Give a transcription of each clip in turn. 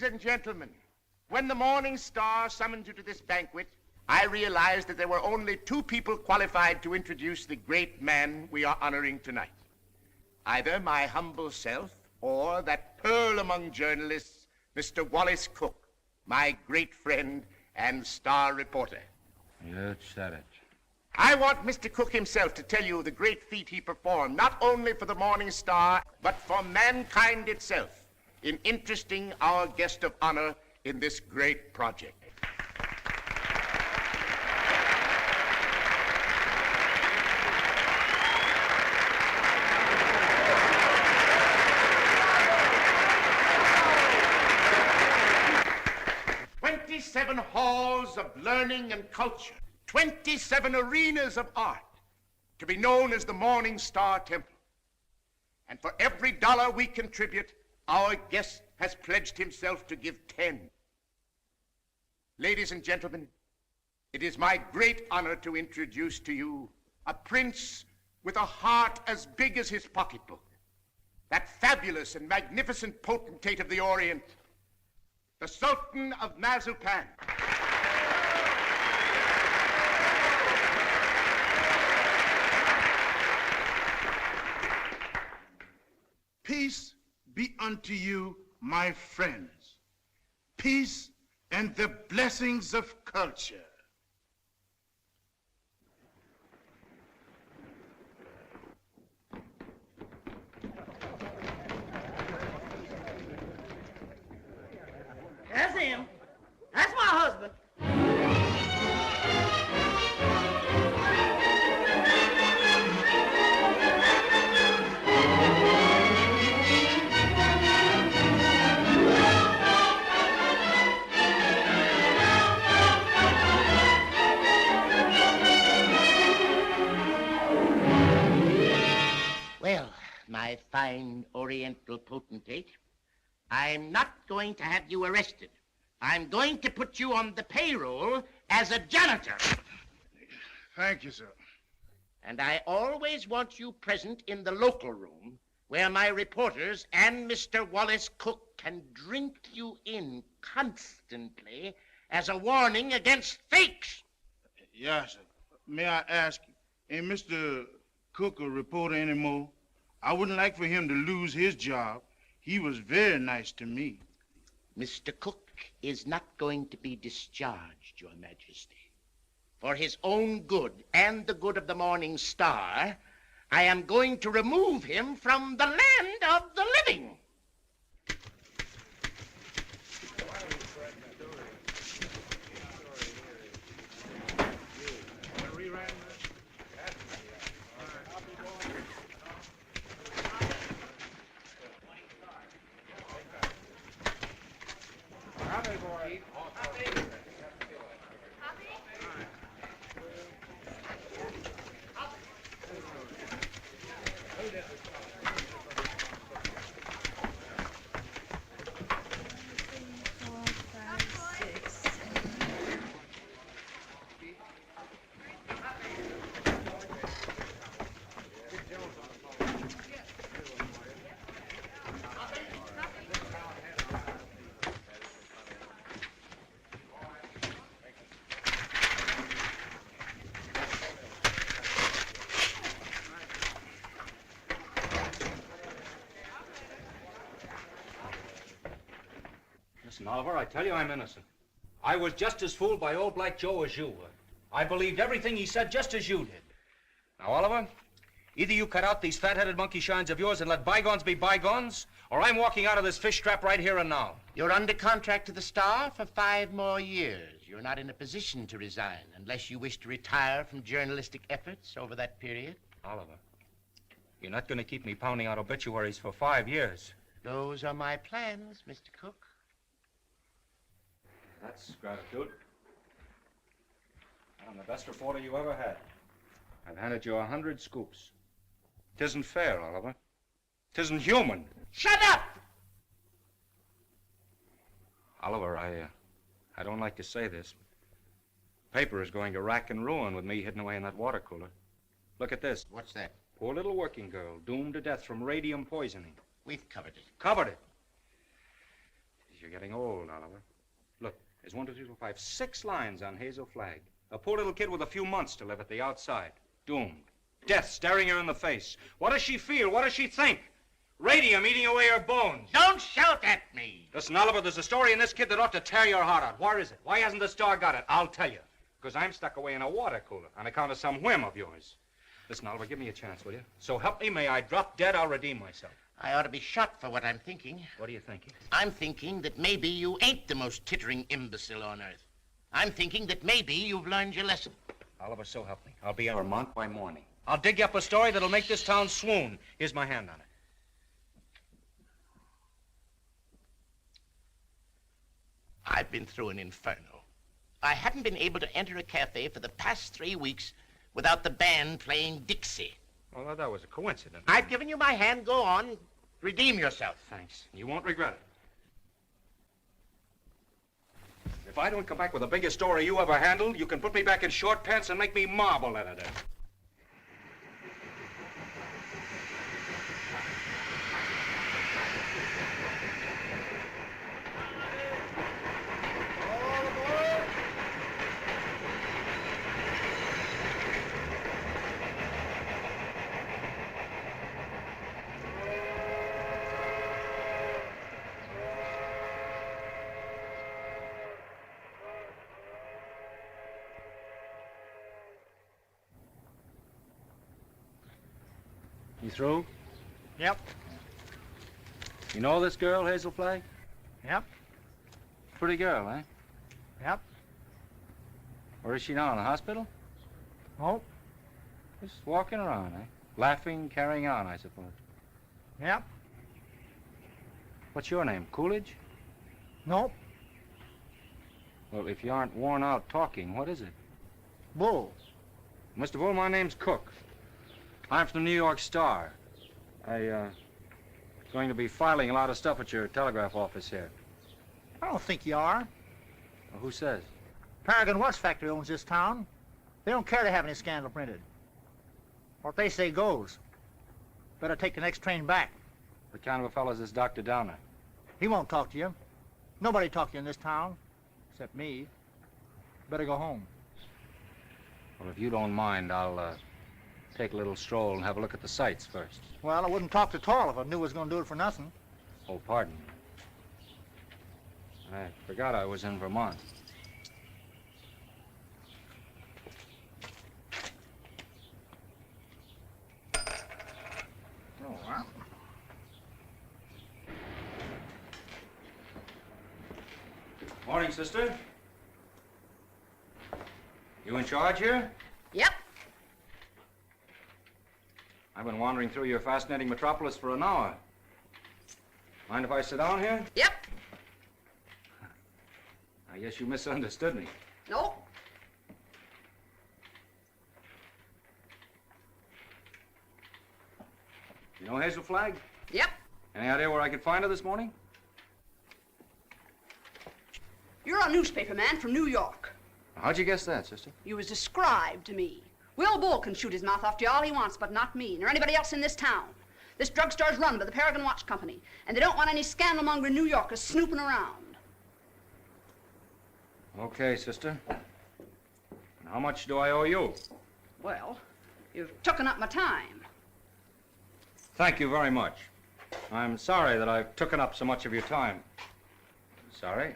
Ladies and gentlemen, when the Morning Star summoned you to this banquet, I realized that there were only two people qualified to introduce the great man we are honoring tonight. Either my humble self or that pearl among journalists, Mr. Wallace Cook, my great friend and star reporter. You said it. I want Mr. Cook himself to tell you the great feat he performed, not only for the Morning Star, but for mankind itself, in interesting our guest of honor in this great project. "27 halls of learning and culture, 27 arenas of art, to be known as the Morning Star Temple. And for every dollar we contribute, our guest has pledged himself to give 10. Ladies and gentlemen, it is my great honor to introduce to you a prince with a heart as big as his pocketbook, that fabulous and magnificent potentate of the Orient, the Sultan of Mazupan. Peace be unto you, my friends. Peace and the blessings of culture. That's him. That's my husband. Well, my fine Oriental potentate, I'm not going to have you arrested. I'm going to put you on the payroll as a janitor. Thank you, sir. And I always want you present in the local room where my reporters and Mr. Wallace Cook can drink you in constantly as a warning against fakes. Yes, sir. May I ask, ain't Mr. Cook a reporter anymore? I wouldn't like for him to lose his job. He was very nice to me. Mr. Cook is not going to be discharged, Your Majesty. For his own good and the good of the Morning Star, I am going to remove him from the land of the living. Listen, Oliver, I tell you I'm innocent. I was just as fooled by old Black Joe as you were. I believed everything he said just as you did. Now, Oliver, either you cut out these fat-headed monkey shines of yours and let bygones be bygones, or I'm walking out of this fish trap right here and now. You're under contract to the Star for 5 more years. You're not in a position to resign unless you wish to retire from journalistic efforts over that period. Oliver, you're not going to keep me pounding out obituaries for 5 years. Those are my plans, Mr. Cook. That's gratitude. I'm the best reporter you ever had. I've handed you 100 scoops. 'Tisn't fair, Oliver. 'Tisn't human. Shut up! Oliver, I don't like to say this. Paper is going to rack and ruin with me hidden away in that water cooler. Look at this. What's that? Poor little working girl, doomed to death from radium poisoning. We've covered it. Covered it. you're getting old, Oliver. Look, there's 1, 2, 3, 4, 5, 6 lines on Hazel Flagg. A poor little kid with a few months to live at the outside. Doomed. Death staring her in the face. What does she feel? What does she think? Radium eating away her bones. Don't shout at me. Listen, Oliver, there's a story in this kid that ought to tear your heart out. Where is it? Why hasn't the star got it? I'll tell you. Because I'm stuck away in a water cooler on account of some whim of yours. Listen, Oliver, give me a chance, will you? So help me, may I drop dead, I'll redeem myself. I ought to be shot for what I'm thinking. What are you thinking? I'm thinking that maybe you ain't the most tittering imbecile on earth. I'm thinking that maybe you've learned your lesson. Oliver, so help me. I'll be in Vermont by morning. I'll dig you up a story that'll make this town swoon. Here's my hand on it. I've been through an inferno. I hadn't been able to enter a cafe for the past 3 weeks without the band playing Dixie. Well, that was a coincidence. I've given you my hand. Go on. Redeem yourself. Thanks. You won't regret it. If I don't come back with the biggest story you ever handled, you can put me back in short pants and make me marble editor. You through? Yep. You know this girl, Hazel Flagg? Yep. Pretty girl, eh? Yep. Where is she now, in the hospital? Oh. Just walking around, eh? Laughing, carrying on, I suppose. Yep. What's your name, Coolidge? Nope. Well, if you aren't worn out talking, what is it? Bull. Mr. Bull, my name's Cook. I'm from the New York Star. Going to be filing a lot of stuff at your telegraph office here. I don't think you are. Well, who says? Paragon Watch Factory owns this town. They don't care to have any scandal printed. What they say goes. Better take the next train back. What kind of a fellow is this Dr. Downer? He won't talk to you. Nobody talk to you in this town, except me. Better go home. Well, if you don't mind, I'll take a little stroll and have a look at the sights first. Well, I wouldn't talk to Tall if I knew I was going to do it for nothing. Oh, pardon. I forgot I was in Vermont. Oh, well. Morning, sister. You in charge here? Yep. I've been wandering through your fascinating metropolis for an hour. Mind if I sit down here? Yep. I guess you misunderstood me. No. You know Hazel Flagg? Yep. Any idea where I could find her this morning? You're a newspaper man from New York. How'd you guess that, sister? You was described to me. Will Bull can shoot his mouth off to you all he wants, but not me, nor anybody else in this town. This drugstore's run by the Paragon Watch Company, and they don't want any scandal-mongering New Yorkers snooping around. Okay, sister. And how much do I owe you? Well, you've taken up my time. Thank you very much. I'm sorry that I've taken up so much of your time. Sorry.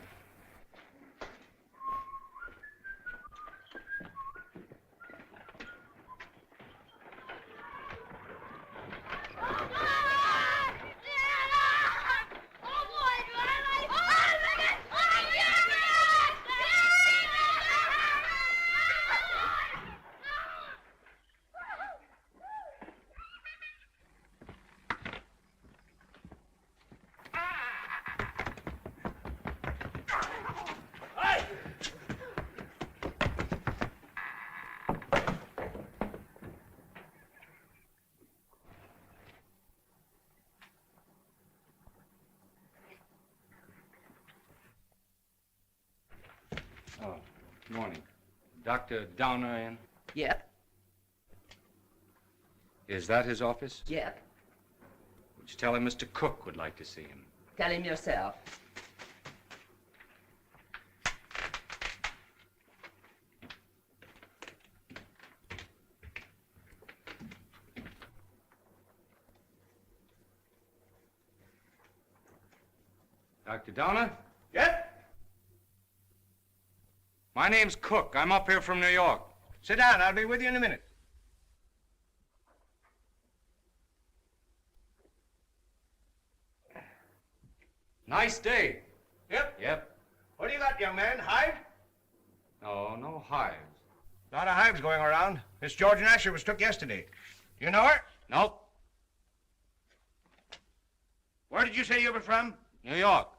Oh, good morning. Dr. Downer in? Yep. Is that his office? Yep. Would you tell him Mr. Cook would like to see him? Tell him yourself. Dr. Downer? Yep. My name's Cook. I'm up here from New York. Sit down. I'll be with you in a minute. Nice day. Yep. Yep. What do you got, young man? Hive? No hives. Lot of hives going around. Miss George Asher was took yesterday. You know her? Nope. Where did you say you were from? New York.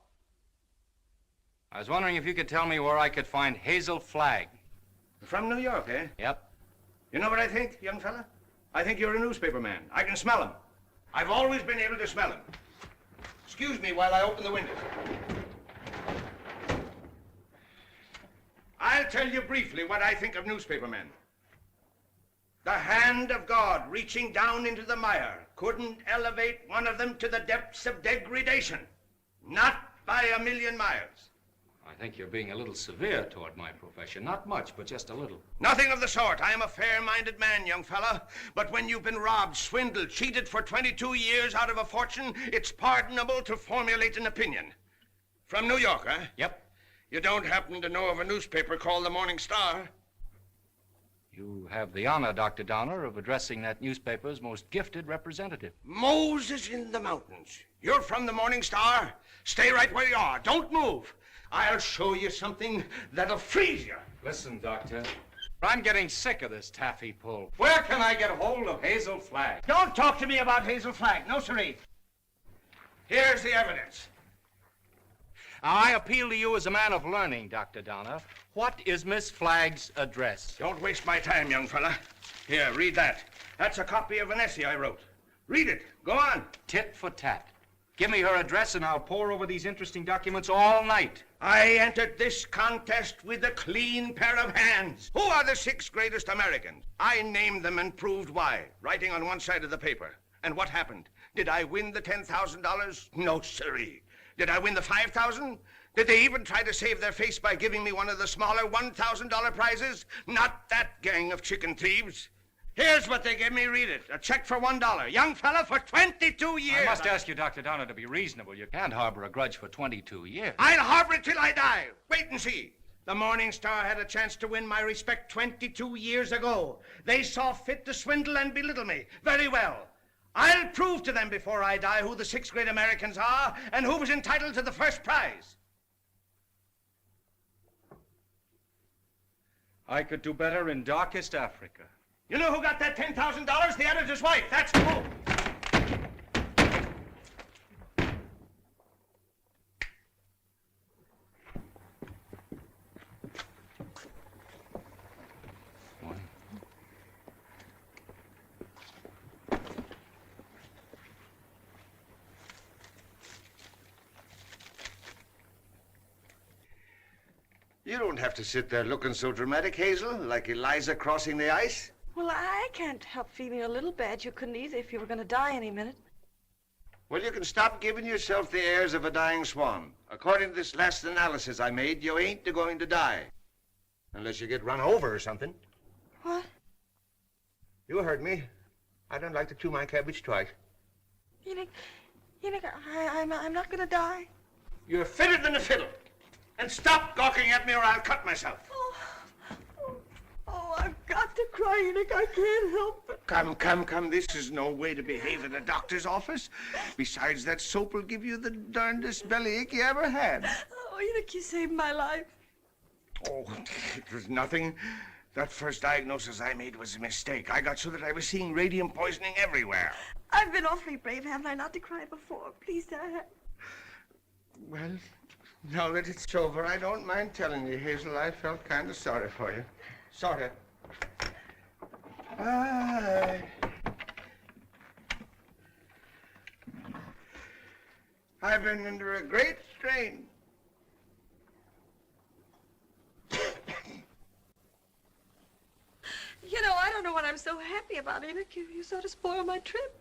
I was wondering if you could tell me where I could find Hazel Flagg. From New York, eh? Yep. You know what I think, young fella? I think you're a newspaper man. I can smell him. I've always been able to smell him. Excuse me while I open the window. I'll tell you briefly what I think of newspaper men. The hand of God reaching down into the mire couldn't elevate one of them to the depths of degradation. Not by a million miles. I think you're being a little severe toward my profession. Not much, but just a little. Nothing of the sort. I am a fair-minded man, young fella. But when you've been robbed, swindled, cheated for 22 years out of a fortune, it's pardonable to formulate an opinion. From New York, huh? Yep. You don't happen to know of a newspaper called the Morning Star? You have the honor, Dr. Downer, of addressing that newspaper's most gifted representative. Moses in the mountains. You're from the Morning Star? Stay right where you are. Don't move. I'll show you something that'll freeze you. Listen, Doctor. I'm getting sick of this taffy pull. Where can I get hold of Hazel Flagg? Don't talk to me about Hazel Flagg. No, sirree. Here's the evidence. Now, I appeal to you as a man of learning, Dr. Downer. What is Miss Flagg's address? Don't waste my time, young fella. Here, read that. That's a copy of an essay I wrote. Read it. Go on. Tit for tat. Give me her address and I'll pore over these interesting documents all night. I entered this contest with a clean pair of hands. Who are the 6 greatest Americans? I named them and proved why, writing on one side of the paper. And what happened? Did I win the $10,000? No, sirree. Did I win the $5,000? Did they even try to save their face by giving me one of the smaller $1,000 prizes? Not that gang of chicken thieves. Here's what they gave me. Read it. A check for $1. Young fella, for 22 years. I must ask you, Dr. Downer, to be reasonable. You can't harbor a grudge for 22 years. I'll harbor it till I die. Wait and see. The Morning Star had a chance to win my respect 22 years ago. They saw fit to swindle and belittle me. Very well. I'll prove to them before I die who the 6 great Americans are and who was entitled to the first prize. I could do better in darkest Africa. You know who got that $10,000? The editor's wife. That's who. You don't have to sit there looking so dramatic, Hazel, like Eliza crossing the ice. Well, I can't help feeling a little bad. You couldn't either if you were going to die any minute. Well, you can stop giving yourself the airs of a dying swan. According to this last analysis I made, you ain't going to die. Unless you get run over or something. What? You heard me. I don't like to chew my cabbage twice. You think I'm not going to die? You're fitter than a fiddle. And stop gawking at me or I'll cut myself. Oh, I've got to cry, Enoch. I can't help it. Come. This is no way to behave in a doctor's office. Besides, that soap will give you the darndest bellyache you ever had. Oh, Enoch, you saved my life. Oh, it was nothing. That first diagnosis I made was a mistake. I got so that I was seeing radium poisoning everywhere. I've been awfully brave, haven't I, not to cry before? Please, Dad. Well, now that it's over, I don't mind telling you, Hazel, I felt kind of sorry for you. Sort of. I've been under a great strain. You know, I don't know what I'm so happy about, Enoch. You sort of spoiled my trip.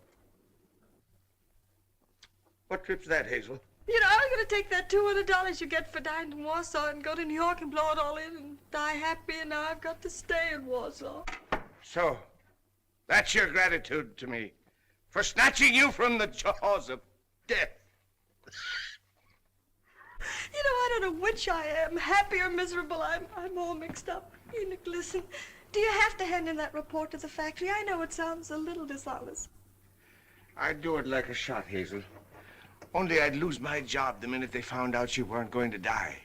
What trip's that, Hazel? You know, I was going to take that $200 you get for dying in Warsaw and go to New York and blow it all in and die happy, and now I've got to stay in Warsaw. So, that's your gratitude to me for snatching you from the jaws of death. You know, I don't know which I am, happy or miserable. I'm all mixed up. Enoch, listen. Do you have to hand in that report to the factory? I know it sounds a little dishonest. I'd do it like a shot, Hazel. Only I'd lose my job the minute they found out you weren't going to die.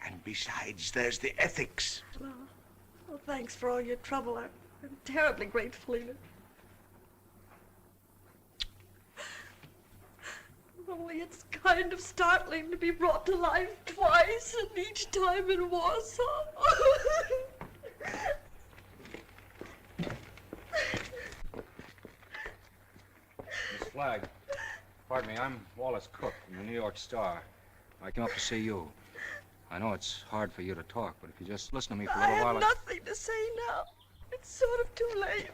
And besides, there's the ethics. Well, thanks for all your trouble. I'm terribly grateful, Enoch. Only it's kind of startling to be brought to life twice, and each time in Warsaw. Miss Flagg, pardon me, I'm Wallace Cook from the New York Star. I came up to see you. I know it's hard for you to talk, but if you just listen to me for a I little while... have nothing to say now. It's sort of too late.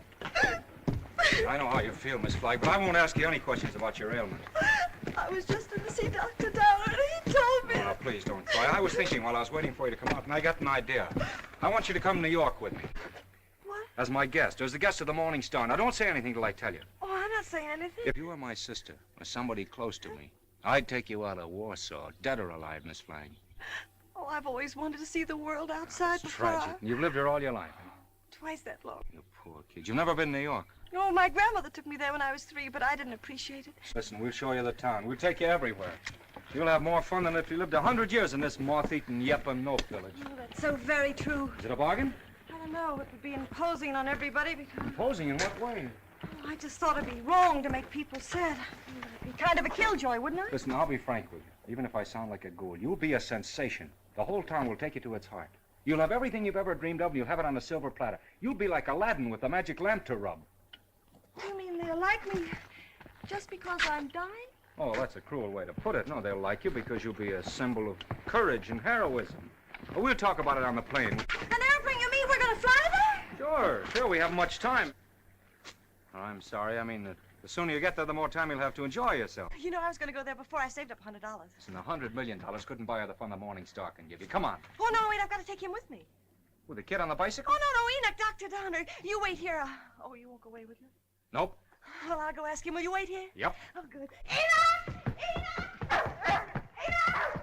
I know how you feel, Miss Flagg, but I won't ask you any questions about your ailment. I was just in to see Dr. Downer, and he told me... Oh, now, please don't cry. I was thinking while I was waiting for you to come out, and I got an idea. I want you to come to New York with me. What? As my guest, as the guest of the Morning Star. Now, don't say anything till I tell you. Oh, I'm not saying anything. If you were my sister, or somebody close to me, I'd take you out of Warsaw, dead or alive, Miss Flagg. Oh, I've always wanted to see the world outside It's before. tragic. You've lived here all your life. Twice that long. You poor kid. You've never been to New York. Oh, my grandmother took me there when I was 3, but I didn't appreciate it. Listen, we'll show you the town. We'll take you everywhere. You'll have more fun than if you lived 100 years in this moth-eaten Yep-and-Nope village. Oh, that's so very true. Is it a bargain? I don't know. It would be imposing on everybody because... Imposing in what way? Oh, I just thought it'd be wrong to make people sad. It'd be kind of a killjoy, wouldn't I? Listen, I'll be frank with you. Even if I sound like a ghoul, you'll be a sensation. The whole town will take you to its heart. You'll have everything you've ever dreamed of, and you'll have it on a silver platter. You'll be like Aladdin with the magic lamp to rub. You mean they'll like me just because I'm dying? Oh, that's a cruel way to put it. No, they'll like you because you'll be a symbol of courage and heroism. Well, we'll talk about it on the plane. An airplane, you mean we're going to fly there? Sure, we haven't much time. Oh, I'm sorry. I mean, the sooner you get there, the more time you'll have to enjoy yourself. You know, I was going to go there before I saved up $100. Listen, $100 million couldn't buy you the fun the Morning Star can give you. Come on. Oh, no, wait, I've got to take him with me. With the kid on the bicycle? Oh, no, Enoch, Dr. Downer. You wait here. Oh, you won't go away with me? Nope. Well, I'll go ask him. Will you wait here? Yep. Oh, good. Enoch! Enoch! Enoch!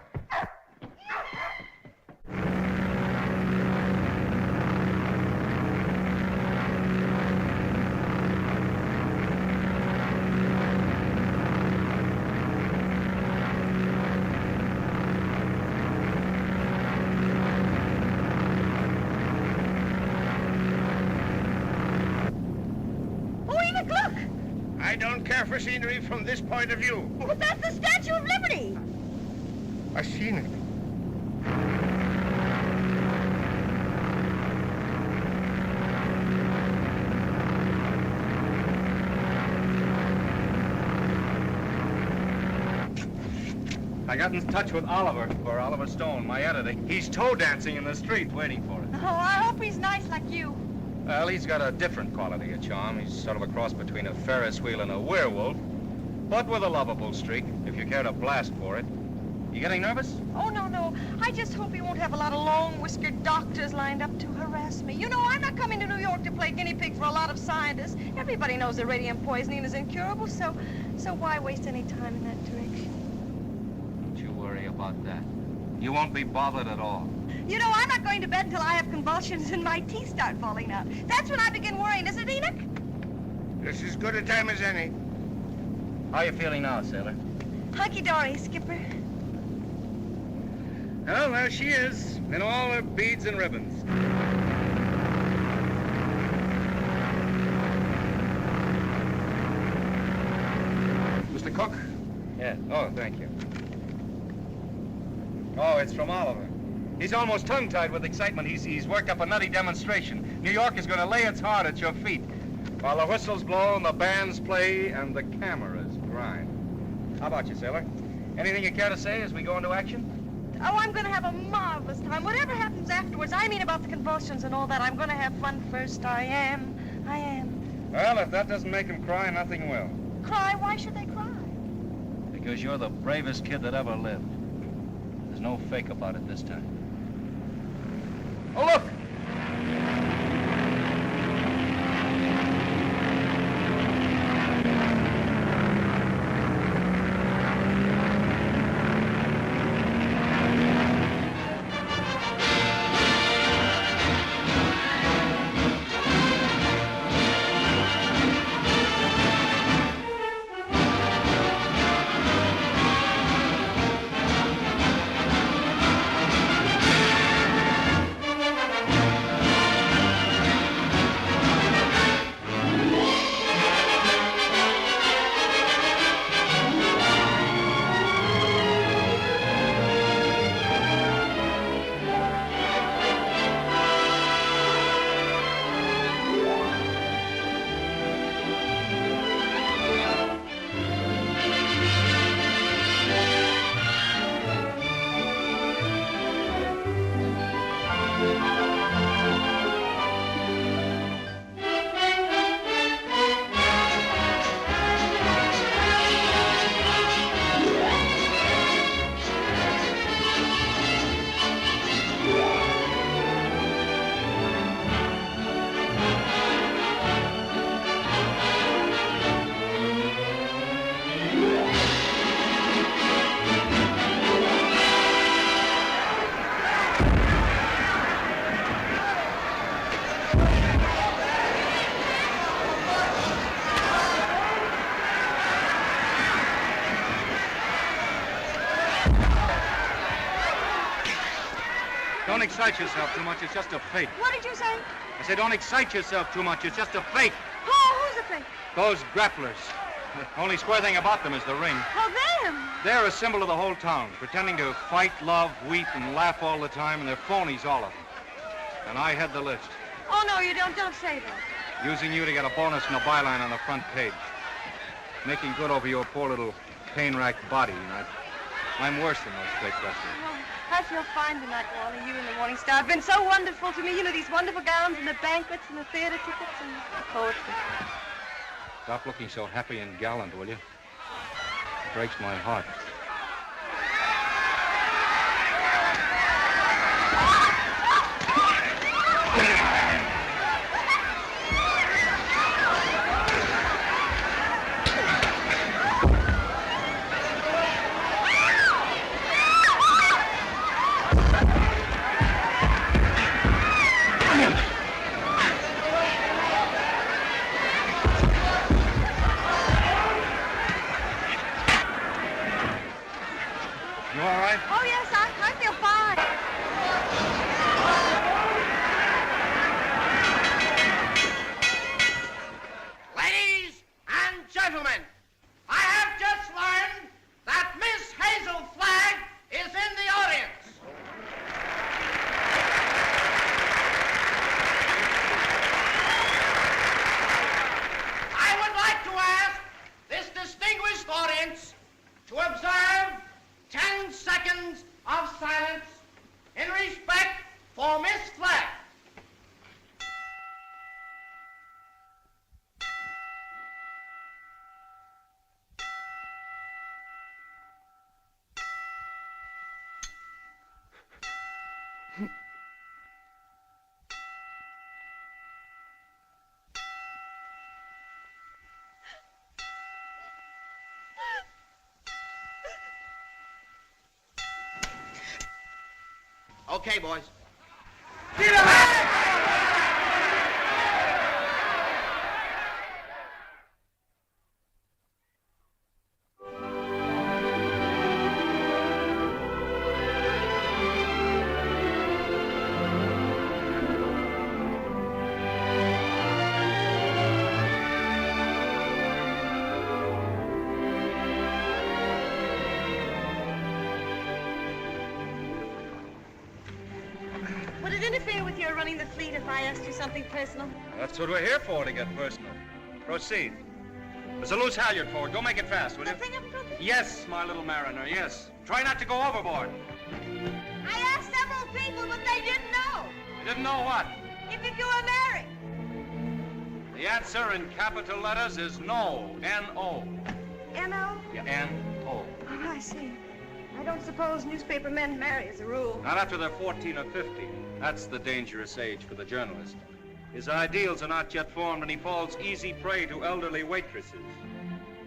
I don't care for scenery from this point of view. But that's the Statue of Liberty. I've seen it. I got in touch with Oliver Stone, my editor. He's toe dancing in the street waiting for us. Oh, I hope he's nice like you. Well, he's got a different quality of charm. He's sort of a cross between a Ferris wheel and a werewolf, but with a lovable streak, if you care to blast for it. You getting nervous? Oh, no. I just hope he won't have a lot of long-whiskered doctors lined up to harass me. You know, I'm not coming to New York to play guinea pig for a lot of scientists. Everybody knows that radium poisoning is incurable, so why waste any time in that direction? Don't you worry about that. You won't be bothered at all. You know, I'm not going to bed until I have convulsions and my teeth start falling out. That's when I begin worrying, isn't it, Enoch? This is as good a time as any. How are you feeling now, sailor? Hunky-dory, Skipper. Well, there she is, in all her beads and ribbons. Mr. Cook? Yeah. Oh, thank you. Oh, it's from Oliver. He's almost tongue-tied with excitement. He's worked up a nutty demonstration. New York is going to lay its heart at your feet while the whistles blow and the bands play and the cameras grind. How about you, sailor? Anything you care to say as we go into action? Oh, I'm going to have a marvelous time. Whatever happens afterwards, I mean about the convulsions and all that, I'm going to have fun first. I am. Well, if that doesn't make him cry, nothing will. Cry? Why should they cry? Because you're the bravest kid that ever lived. There's no fake about it this time. Oh, look! Don't excite yourself too much. It's just a fake. What did you say? I said don't excite yourself too much. It's just a fake. Oh, who's the fake? Those grapplers. The only square thing about them is the ring. Oh, them. They're a symbol of the whole town, pretending to fight, love, weep, and laugh all the time, and they're phonies, all of them. And I head the list. Oh, no, you don't. Don't say that. Using you to get a bonus and a byline on the front page. Making good over your poor little pain-racked body. I'm worse than those fake wrestlers. Oh, I feel fine tonight, Wally. You and the Morning Star have been so wonderful to me. You know, these wonderful gowns and the banquets and the theater tickets and the poetry. Stop looking so happy and gallant, will you? It breaks my heart. Oh, yes, I feel fine. Ladies and gentlemen, I have just learned that Miss Hazel Flagg is in the audience. I would like to ask this distinguished audience to observe 10 seconds of silence in respect for Miss Flagg. Okay, boys. Would it interfere with your running the fleet if I asked you something personal? That's what we're here for, to get personal. Proceed. There's a loose halyard forward. Go make it fast, will you? Nothing up broken? Yes, my little mariner, yes. Try not to go overboard. I asked several people, but they didn't know. You didn't know what? If you were married. The answer in capital letters is no. N-O. N-O? Yeah, N-O. Oh, I see. I don't suppose newspaper men marry as a rule. Not after they're 14 or 15. That's the dangerous age for the journalist. His ideals are not yet formed, and he falls easy prey to elderly waitresses.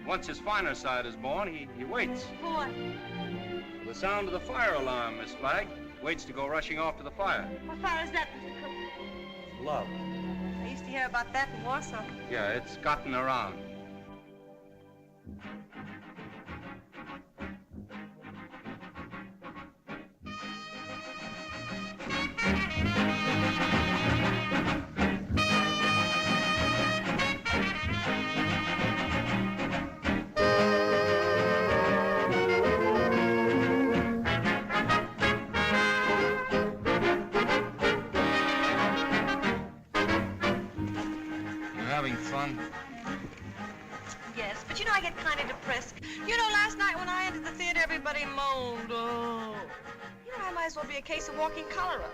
Once his finer side is born, he waits. For what? For the sound of the fire alarm, Miss Flagg. Waits to go rushing off to the fire. What fire is that, Mr. Cook? Love. I used to hear about that in Warsaw. Yeah, it's gotten around. Having fun? Yes, but you know I get kind of depressed. You know, last night when I entered the theater, everybody moaned. Oh. You know, I might as well be a case of walking cholera.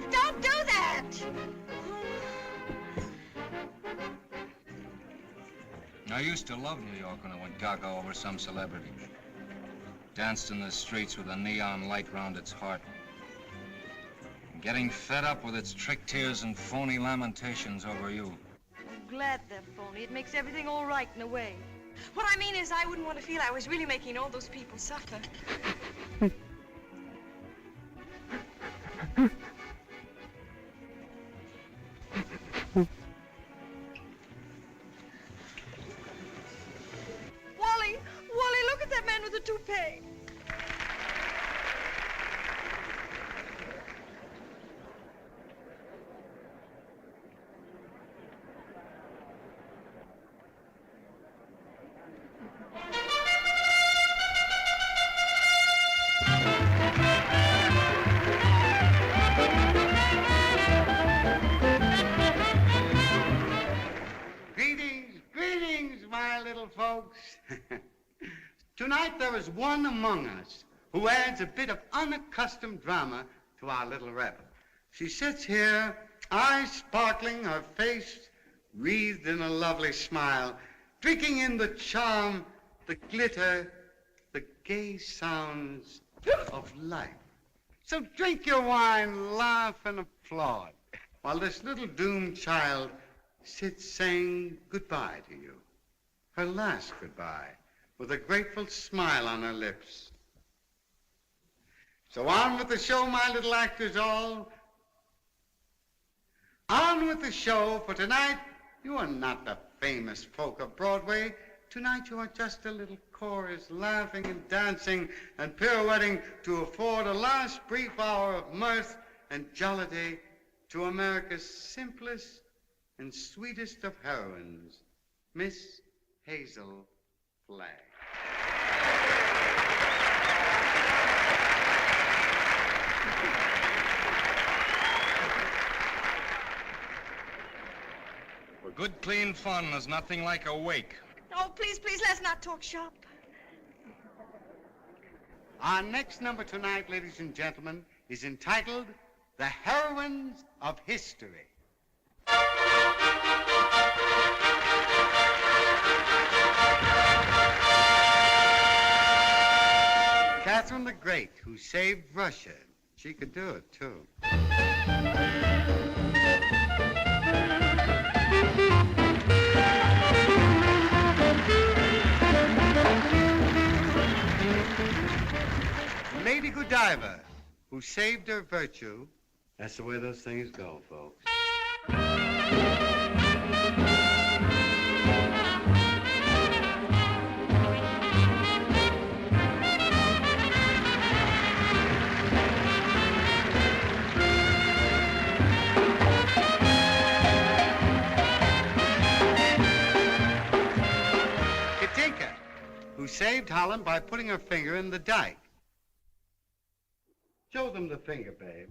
Don't do that! I used to love New York when I went gaga over some celebrity. Danced in the streets with a neon light round its heart. Getting fed up with its trick tears and phony lamentations over you. I'm glad they're phony. It makes everything all right in a way. What I mean is I wouldn't want to feel I was really making all those people suffer. Wally, look at that man with the toupee. folks. Tonight there is one among us who adds a bit of unaccustomed drama to our little revel. She sits here, eyes sparkling, her face wreathed in a lovely smile, drinking in the charm, the glitter, the gay sounds of life. So drink your wine, laugh, and applaud, while this little doomed child sits saying goodbye to you, her last goodbye, with a grateful smile on her lips. So on with the show, my little actors all. On with the show, for tonight you are not the famous folk of Broadway. Tonight you are just a little chorus, laughing and dancing and pirouetting to afford a last brief hour of mirth and jollity to America's simplest and sweetest of heroines, Miss Hazel Flagg. For good, clean fun, there's nothing like a wake. Oh, please, please, let's not talk shop. Our next number tonight, ladies and gentlemen, is entitled The Heroines of History. Catherine the Great, who saved Russia. She could do it, too. Lady Godiva, who saved her virtue. That's the way those things go, folks. Katinka, who saved Holland by putting her finger in the dike. Show them the finger, babe.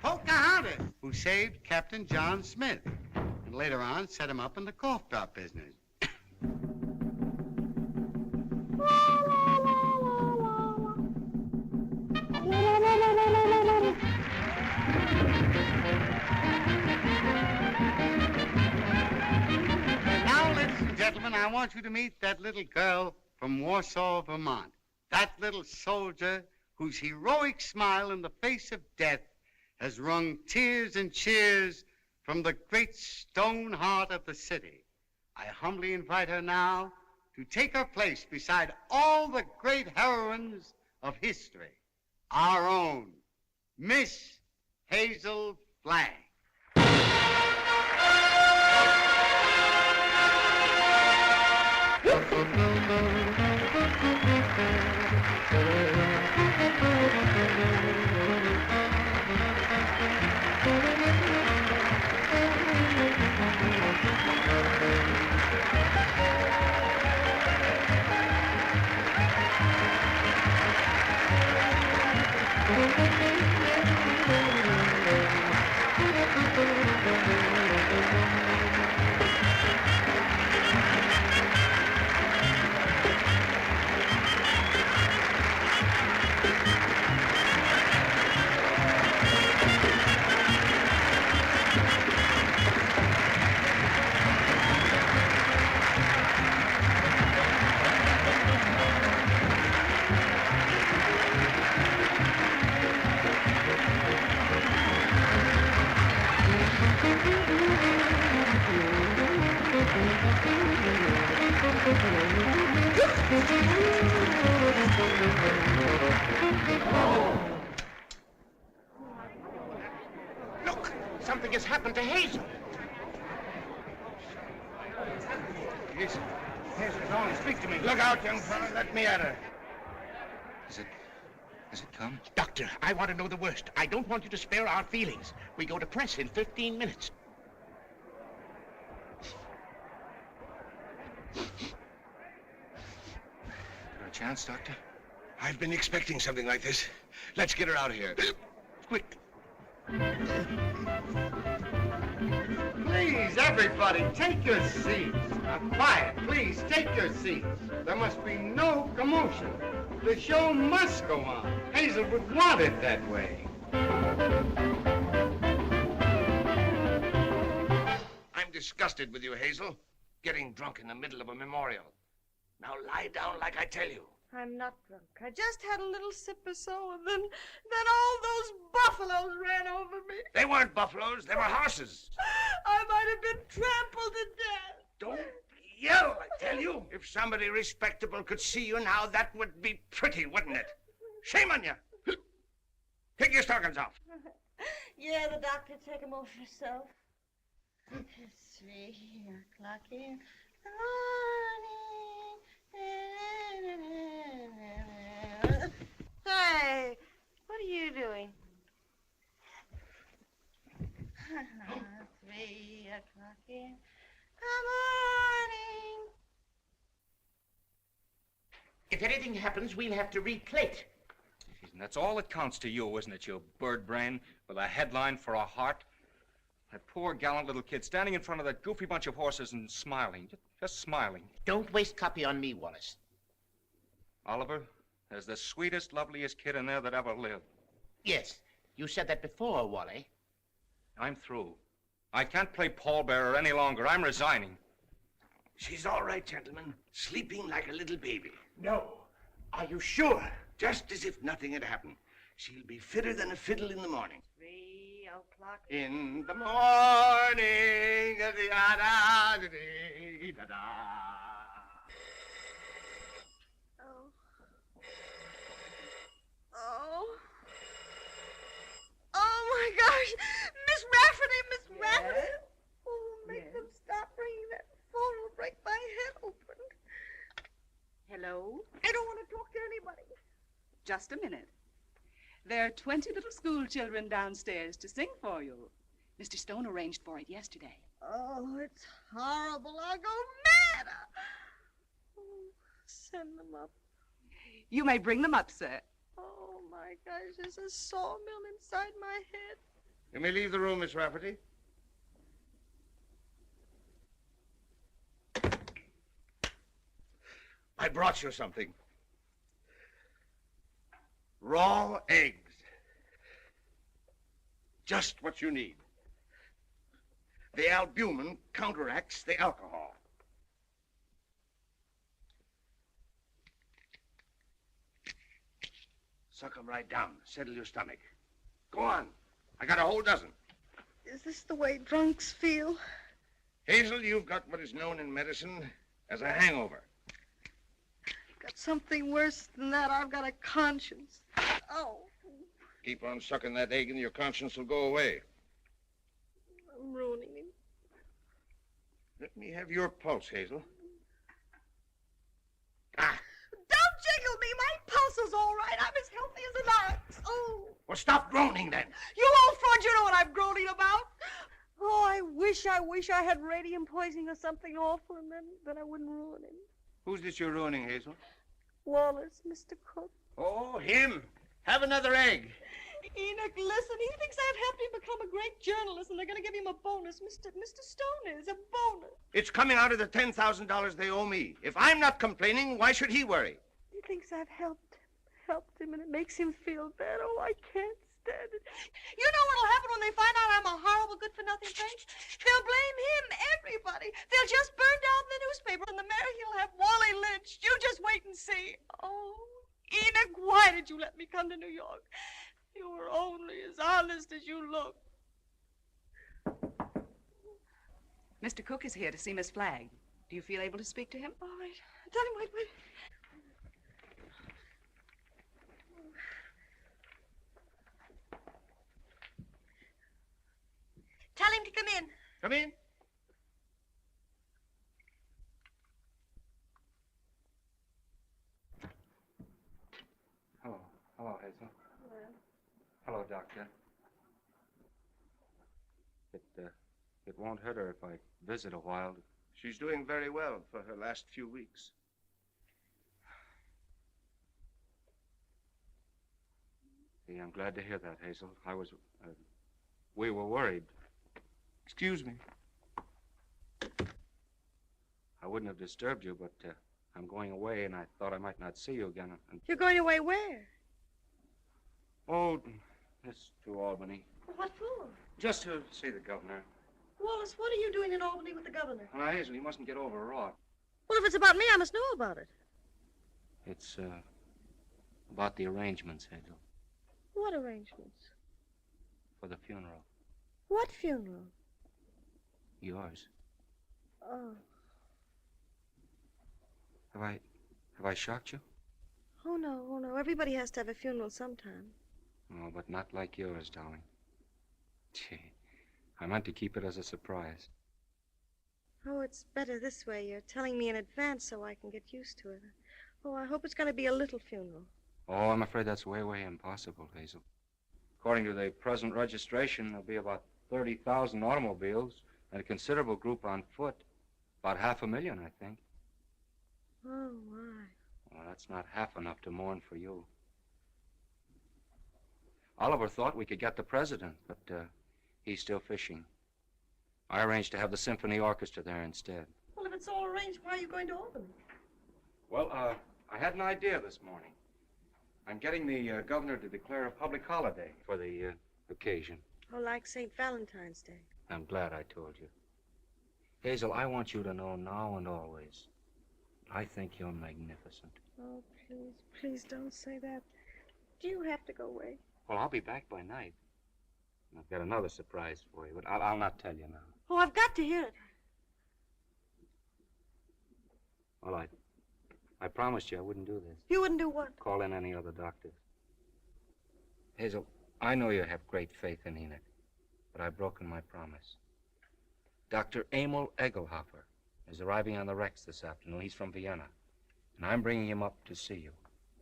Pocahontas, who saved Captain John Smith, and later on set him up in the cough drop business. I want you to meet that little girl from Warsaw, Vermont. That little soldier whose heroic smile in the face of death has wrung tears and cheers from the great stone heart of the city. I humbly invite her now to take her place beside all the great heroines of history. Our own Miss Hazel Flagg. Look, something has happened to Hazel. Hazel, darling, speak to me. Look out, young fella. Let me at her. Has it come? Doctor, I want to know the worst. I don't want you to spare our feelings. We go to press in 15 minutes. chance, Doctor? I've been expecting something like this. Let's get her out of here. Quick. Please, everybody, take your seats. Quiet, please, take your seats. There must be no commotion. The show must go on. Hazel would want it that way. I'm disgusted with you, Hazel. Getting drunk in the middle of a memorial. Now lie down like I tell you. I'm not drunk. I just had a little sip or so, and then all those buffaloes ran over me. They weren't buffaloes, they were horses. I might have been trampled to death. Don't yell, I tell you. If somebody respectable could see you now, that would be pretty, wouldn't it? Shame on you. Take your stockings off. Yeah, the doctor, take them off yourself. It's 3 o'clock in the morning. Hey, what are you doing? 3 o'clock in the morning. If anything happens, we'll have to replate. And that's all that counts to you, isn't it, you bird brain with a headline for a heart? That poor, gallant little kid standing in front of that goofy bunch of horses and smiling, just smiling. Don't waste copy on me, Wallace. Oliver, there's the sweetest, loveliest kid in there that ever lived. Yes, you said that before, Wally. I'm through. I can't play pallbearer any longer. I'm resigning. She's all right, gentlemen. Sleeping like a little baby. No. Are you sure? Just as if nothing had happened. She'll be fitter than a fiddle in the morning. 3 o'clock In the morning. Oh. Oh. Oh my gosh. Miss Rafferty, Miss Rafferty. Oh, make them stop ringing that phone. It'll break my head open. Hello? I don't want to talk to anybody. Just a minute. There are 20 little school children downstairs to sing for you. Mr. Stone arranged for it yesterday. Oh, it's horrible. I'll go mad. Oh, send them up. You may bring them up, sir. Oh, my gosh, there's a sawmill inside my head. You may leave the room, Miss Rafferty. I brought you something. Raw eggs. Just what you need. The albumin counteracts the alcohol. Suck 'em right down. Settle your stomach. Go on. I got a whole dozen. Is this the way drunks feel? Hazel, you've got what is known in medicine as a hangover. Got something worse than that. I've got a conscience. Oh, Keep on sucking that egg and your conscience will go away. I'm ruining him. Let me have your pulse, Hazel. Don't jiggle me. My pulse is all right. I'm as healthy as an ox. Oh. Well, stop groaning then. You old fraud, you know what I'm groaning about. Oh, I wish I had radium poisoning or something awful, and then I wouldn't ruin him. Who's this you're ruining, Hazel? Wallace, Mr. Cook. Oh, him. Have another egg. Enoch, listen, he thinks I've helped him become a great journalist, and they're going to give him a bonus. Mr. Stone is a bonus. It's coming out of the $10,000 they owe me. If I'm not complaining, why should he worry? He thinks I've helped him, and it makes him feel bad. Oh, I can't stand it. You know what'll happen when they find out I'm a horrible, good-for-nothing thing? They'll blame him, everybody. They'll just burn down the newspaper, and the mayor, he'll have Wally lynched. You just wait and see. Oh, Enoch, why did you let me come to New York? You were only as honest as you look. Mr. Cook is here to see Miss Flagg. Do you feel able to speak to him? All right. Tell him, wait. Tell him to come in. Come in. Hello, Hazel. Hello, Doctor. It won't hurt her if I visit a while. She's doing very well for her last few weeks. Yeah, I'm glad to hear that, Hazel. We were worried. Excuse me. I wouldn't have disturbed you, but I'm going away, and I thought I might not see you again. You're going away where? Oh, it's to Albany. What for? Just to see the governor. Wallace, what are you doing in Albany with the governor? Now, Hazel, you mustn't get overwrought. Well, if it's about me, I must know about it. It's, about the arrangements, Hazel, What arrangements? for the funeral. What funeral? Yours. Oh. Have I shocked you? Oh, no. Everybody has to have a funeral sometime. Oh, but not like yours, darling. Gee, I meant to keep it as a surprise. Oh, it's better this way. You're telling me in advance so I can get used to it. Oh, I hope it's going to be a little funeral. Oh, I'm afraid that's way, way impossible, Hazel. According to the present registration, there'll be about 30,000 automobiles and a considerable group on foot. About 500,000, I think. Oh, my. Well, that's not half enough to mourn for you. Oliver thought we could get the president, but he's still fishing. I arranged to have the symphony orchestra there instead. Well, if it's all arranged, why are you going to Albany? Well, I had an idea this morning. I'm getting the governor to declare a public holiday for the occasion. Oh, like St. Valentine's Day. I'm glad I told you. Hazel, I want you to know now and always, I think you're magnificent. Oh, please don't say that. Do you have to go away? Well, I'll be back by night. I've got another surprise for you, but I'll not tell you now. Oh, I've got to hear it. Well, I promised you I wouldn't do this. You wouldn't do what? Call in any other doctors. Hazel, I know you have great faith in Enoch, but I've broken my promise. Dr. Emil Egelhofer is arriving on the Rex this afternoon. He's from Vienna, and I'm bringing him up to see you.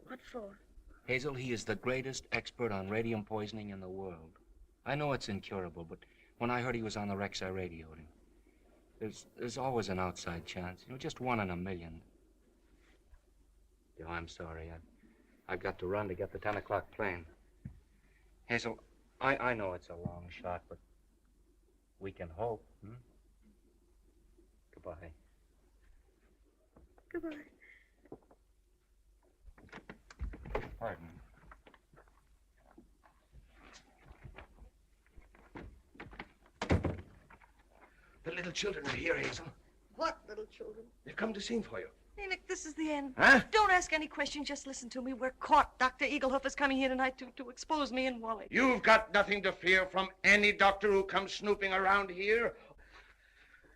What for? Hazel, he is the greatest expert on radium poisoning in the world. I know it's incurable, but when I heard he was on the Rex, I radioed him. There's always an outside chance, just 1 in a million. Oh, I'm sorry. I've got to run to get the 10 o'clock plane. Hazel, I know it's a long shot, but we can hope. Goodbye. Goodbye. Pardon. The little children are here, Hazel. What little children? They've come to sing for you. Enoch, this is the end. Huh? Don't ask any questions, just listen to me. We're caught. Dr. Egelhoff is coming here tonight to expose me and Wally. You've got nothing to fear from any doctor who comes snooping around here.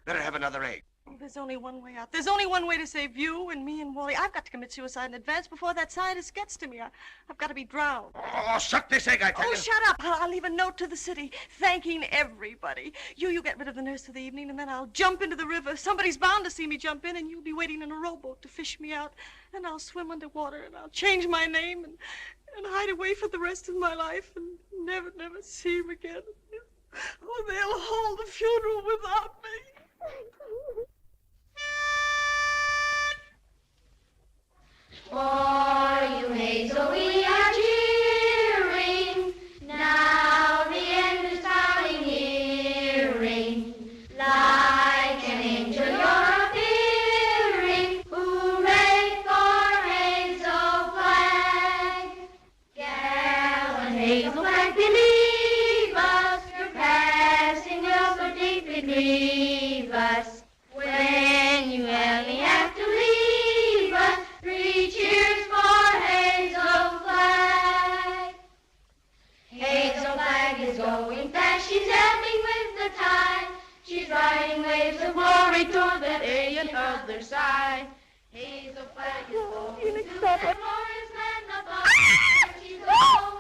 Better have another egg. Oh, there's only one way out. There's only one way to save you and me and Wally. I've got to commit suicide in advance before that scientist gets to me. I've got to be drowned. Oh, suck this egg, I tell Oh, you. shut up. I'll leave a note to the city thanking everybody. You get rid of the nurse for the evening, and then I'll jump into the river. Somebody's bound to see me jump in, and you'll be waiting in a rowboat to fish me out. And I'll swim underwater, and I'll change my name and hide away for the rest of my life and never see him again. Oh, they'll hold the funeral without me. For you, Hazel, we are cheering. Now the end is coming nearing. Like an angel you're appearing. Hooray for Hazel Flag. Gallant Hazel Flag, believe us. Your passing will so deeply grieve us. When you only have to leave us, 3 cheers for Hazel Flag. Hazel Flag is going fast, she's ebbing with the tide. She's riding waves of glory toward that alien other side. Hazel Flag is going to that glorious land above. She's going.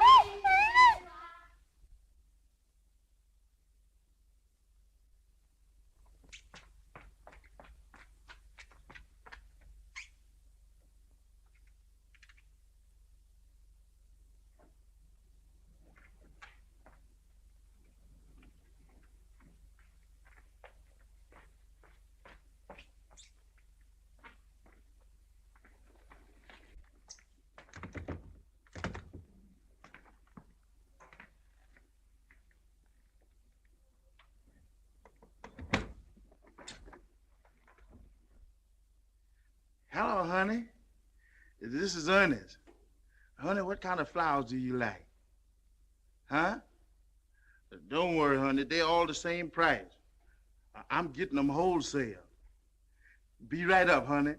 Hello, honey. This is Ernest. Honey, what kind of flowers do you like? Huh? Don't worry, honey. They're all the same price. I'm getting them wholesale. Be right up, honey.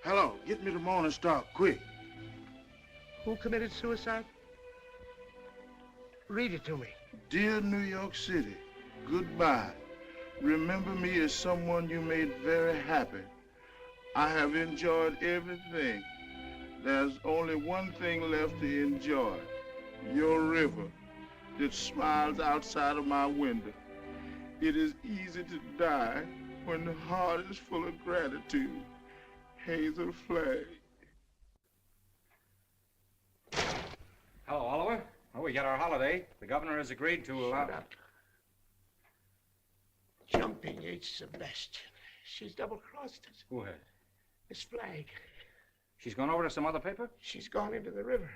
Hello, get me the Morning Star, quick. Who committed suicide? Read it to me. Dear New York City, goodbye. Remember me as someone you made very happy. I have enjoyed everything. There's only one thing left to enjoy. Your river that smiles outside of my window. It is easy to die when the heart is full of gratitude. Hazel Flag. Hello, Oliver. Well, we got our holiday. The governor has agreed to allow... Jumping H. Sebastian. She's double-crossed us. Who has? Miss Flagg. She's gone over to some other paper? She's gone into the river.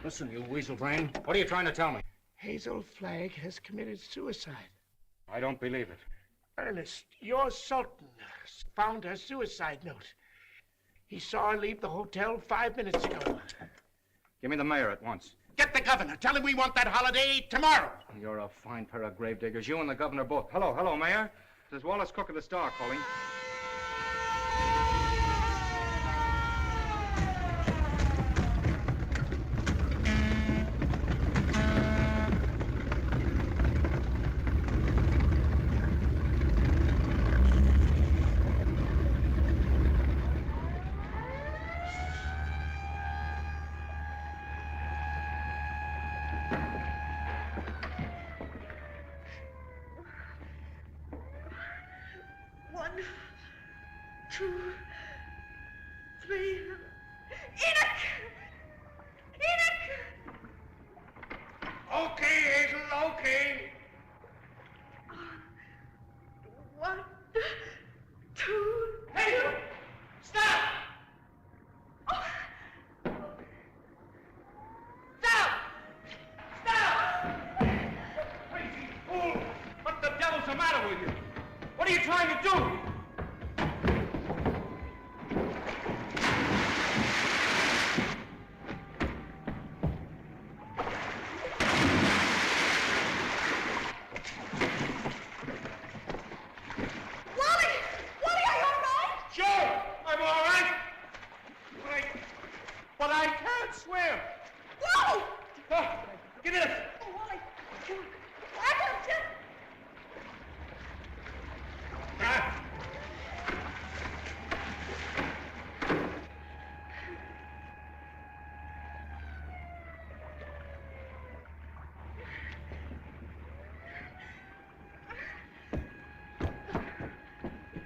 Listen, you weasel brain. What are you trying to tell me? Hazel Flagg has committed suicide. I don't believe it. Ernest, your Sultan found her suicide note. He saw her leave the hotel 5 minutes ago. Give me the mayor at once. Get the governor. Tell him we want that holiday tomorrow. You're a fine pair of gravediggers. You and the governor both. Hello, Mayor. This is Wallace Cook of the Star calling.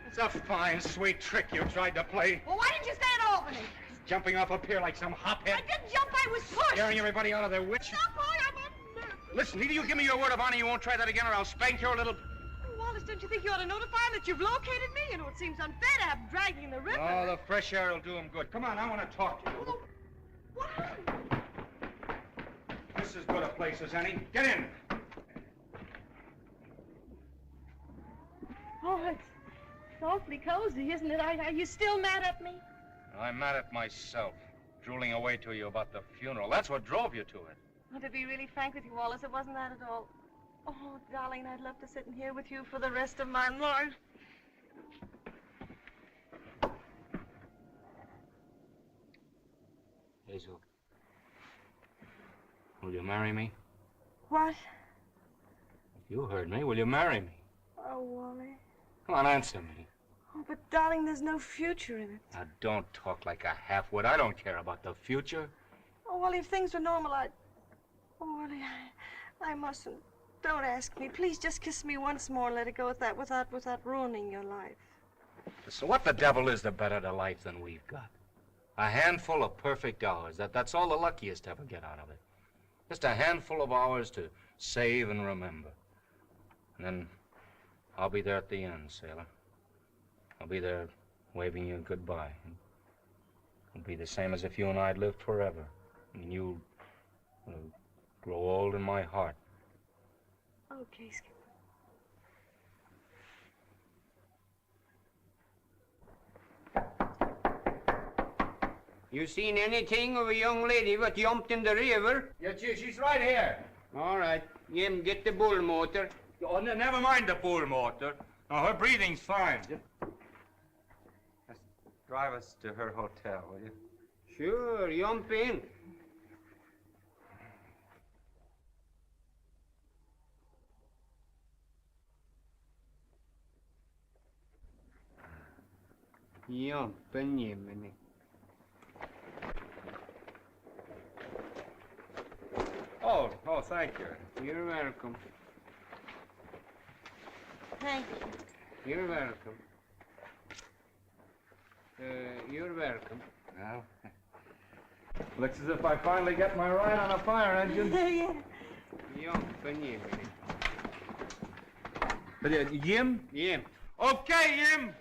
It's a fine, sweet trick you tried to play. Well, why didn't you stay at Albany? Jumping off a pier like some hophead. I didn't jump, I was pushed. Scaring everybody out of their wits. Stop, boy, I'm a nerve. Listen, either you give me your word of honor you won't try that again or I'll spank your little... Wallace, don't you think you ought to notify him that you've located me? You know, it seems unfair to have him dragging in the river. Oh, the fresh air will do him good. Come on, I want to talk to you. Well, what happened? This is as good a place as any. Get in. Oh, it's awfully cozy, isn't it? Are you still mad at me? I'm mad at myself, drooling away to you about the funeral. That's what drove you to it. Oh, to be really frank with you, Wallace, it wasn't that at all. Oh, darling, I'd love to sit in here with you for the rest of my life. Hazel, will you marry me? What? You heard me. Will you marry me? Oh, Wally. Come on, answer me. Oh, but darling, there's no future in it. Now, don't talk like a half-wit. I don't care about the future. Oh, Wally, if things were normal, I'd... Oh, Wally, I mustn't. Don't ask me. Please just kiss me once more and let it go at that without ruining your life. So what the devil is the better to life than we've got? A handful of perfect hours. That's all the luckiest ever get out of it. Just a handful of hours to save and remember. And then I'll be there at the end, sailor. I'll be there waving you goodbye. It'll be the same as if you and I'd lived forever. And you'll grow old in my heart. Okay, Skipper. You seen anything of a young lady what jumped in the river? Yeah, she's right here. All right. Jim, get the bull motor. Oh, never mind the pool motor. No, her breathing's fine. Just drive us to her hotel, will you? Sure, jump in. Jump in, Jiminy. Oh, thank you. You're welcome. Thank you. You're welcome. You're welcome. Well, looks as if I finally get my ride on a fire engine. Yeah. Jump in, Jiminy. Jim? Jim. Okay, Jim.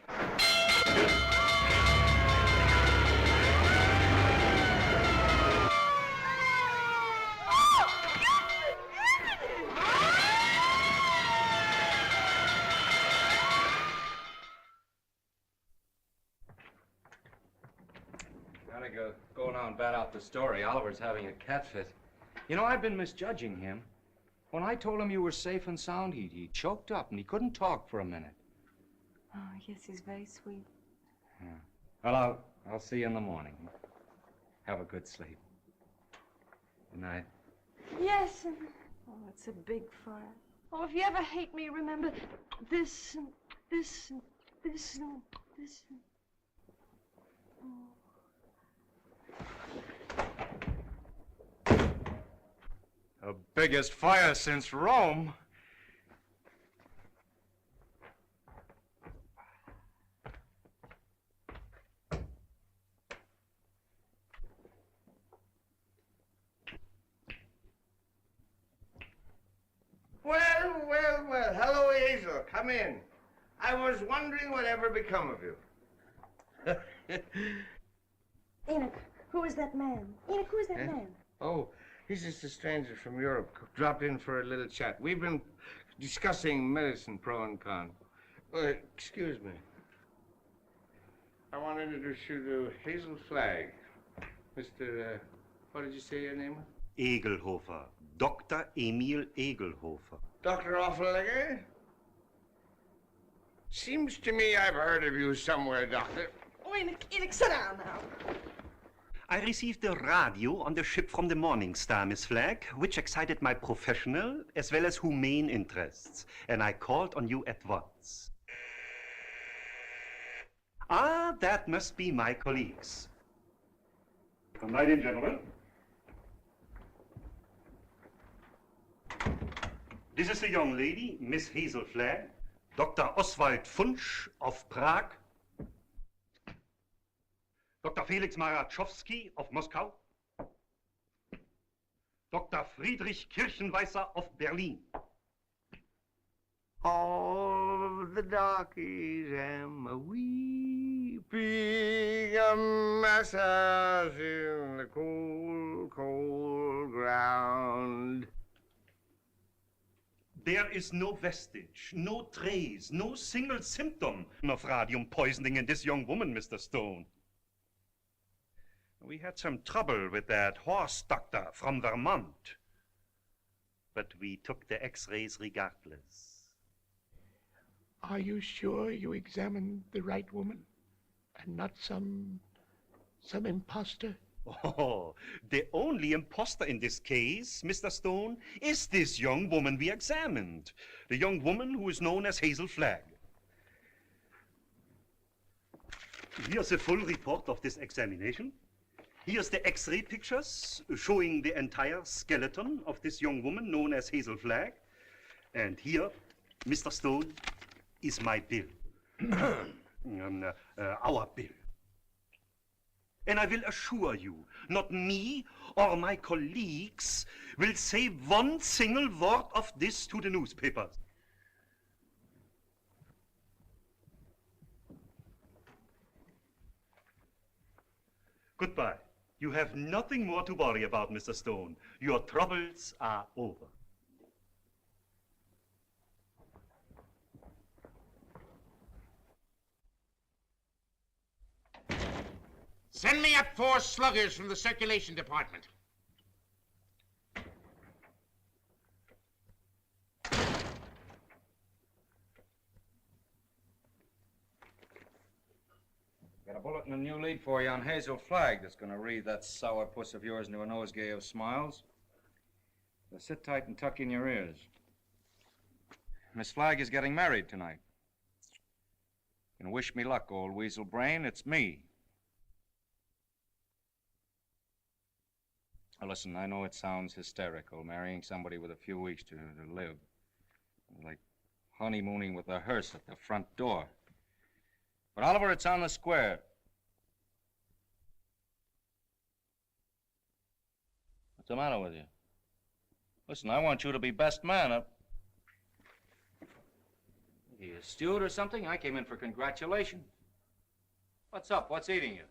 Go now and bat out the story. Oliver's having a cat fit. You know, I've been misjudging him. When I told him you were safe and sound, he choked up and he couldn't talk for a minute. Oh, yes, he's very sweet. Yeah. Well, I'll see you in the morning. Have a good sleep. Good night. Yes. Oh, it's a big fire. Oh, if you ever hate me, remember this and this and this and this and... Oh. The biggest fire since Rome. Well. Hello, Hazel. Come in. I was wondering whatever become of you. Enoch, who is that man? Enoch, who is that man? Oh, he's just a stranger from Europe. Dropped in for a little chat. We've been discussing medicine, pro and con. Excuse me. I want to introduce you to Hazel Flagg. Mr. What did you say your name was? Egelhofer. Dr. Emil Egelhofer. Dr. Offenlegger? Seems to me I've heard of you somewhere, Doctor. Oh, Enoch, sit down now. I received a radio on the ship from the Morning Star, Miss Flagg, which excited my professional as well as humane interests, and I called on you at once. Ah, that must be my colleagues. Come right in, gentlemen. This is the young lady, Miss Hazel Flagg, Dr. Oswald Funsch of Prague, Dr. Felix Marachowski of Moscow, Dr. Friedrich Kirchenweißer of Berlin. All the darkies am a weeping, a massage in the cold, cold ground. There is no vestige, no trace, no single symptom of radium poisoning in this young woman, Mr. Stone. We had some trouble with that horse doctor from Vermont, but we took the x-rays regardless. Are you sure you examined the right woman and not some imposter? Oh, the only imposter in this case, Mr. Stone, is this young woman we examined. The young woman who is known as Hazel Flagg. Here's a full report of this examination. Here's the x-ray pictures showing the entire skeleton of this young woman known as Hazel Flagg. And here, Mr. Stone, is my bill. our bill. And I will assure you, not me or my colleagues will say one single word of this to the newspapers. Goodbye. You have nothing more to worry about, Mr. Stone. Your troubles are over. Send me up 4 sluggers from the circulation department. Got a bulletin and a new lead for you on Hazel Flagg that's going to read that sourpuss of yours into a nosegay of smiles. So sit tight and tuck in your ears. Miss Flagg is getting married tonight. And wish me luck, old weasel brain. It's me. Now, listen, I know it sounds hysterical, marrying somebody with a few weeks to live. Like honeymooning with a hearse at the front door. But, Oliver, it's on the square. What's the matter with you? Listen, I want you to be best man. Are you a steward or something? I came in for congratulations. What's up? What's eating you?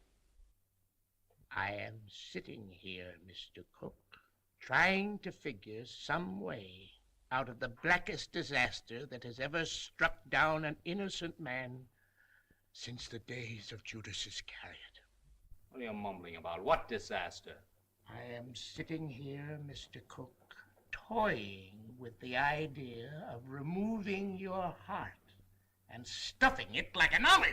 I am sitting here, Mr. Cook, trying to figure some way out of the blackest disaster that has ever struck down an innocent man since the days of Judas Iscariot. What are you mumbling about? What disaster? I am sitting here, Mr. Cook, toying with the idea of removing your heart and stuffing it like an olive.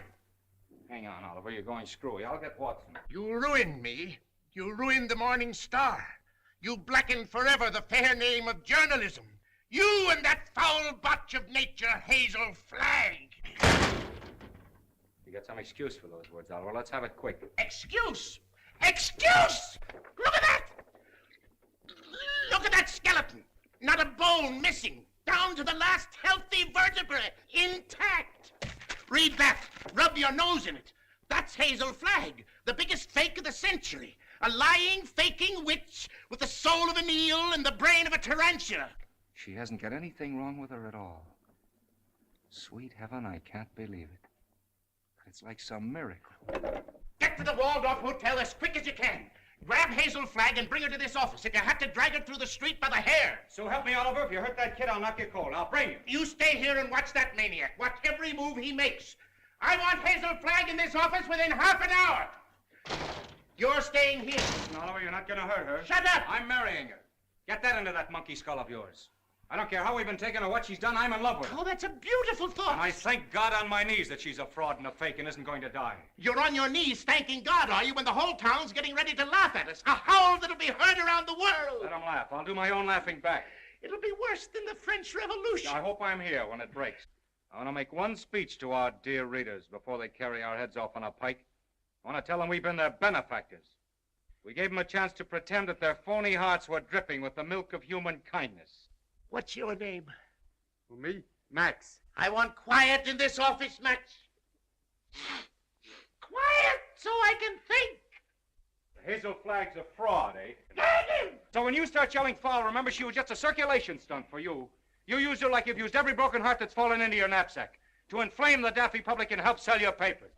Hang on, Oliver. You're going screwy. I'll get Watson. You ruined me. You ruined the Morning Star. You blackened forever the fair name of journalism. You and that foul botch of nature, Hazel Flagg. You got some excuse for those words, Oliver. Let's have it quick. Excuse? Excuse? Look at that! Look at that skeleton. Not a bone missing. Down to the last healthy vertebra, intact. Read that. Rub your nose in it. That's Hazel Flagg, the biggest fake of the century. A lying, faking witch with the soul of an eel and the brain of a tarantula. She hasn't got anything wrong with her at all. Sweet heaven, I can't believe it. It's like some miracle. Get to the Waldorf Hotel as quick as you can. Grab Hazel Flagg and bring her to this office. If you have to drag her through the street by the hair. So help me, Oliver. If you hurt that kid, I'll knock you cold. I'll bring you. You stay here and watch that maniac. Watch every move he makes. I want Hazel Flagg in this office within half an hour. You're staying here. Listen, Oliver, you're not going to hurt her. Shut up! I'm marrying her. Get that into that monkey skull of yours. I don't care how we've been taken or what she's done, I'm in love with her. Oh, that's a beautiful thought. And I thank God on my knees that she's a fraud and a fake and isn't going to die. You're on your knees thanking God, are you, when the whole town's getting ready to laugh at us? A howl that'll be heard around the world. Let them laugh. I'll do my own laughing back. It'll be worse than the French Revolution. I hope I'm here when it breaks. I want to make one speech to our dear readers before they carry our heads off on a pike. I want to tell them we've been their benefactors. We gave them a chance to pretend that their phony hearts were dripping with the milk of human kindness. What's your name? Who, me? Max. I want quiet in this office, Max. Quiet so I can think. Hazel Flagg's a fraud, eh? So when you start yelling foul, remember she was just a circulation stunt for you. You used her like you've used every broken heart that's fallen into your knapsack to inflame the daffy public and help sell your papers.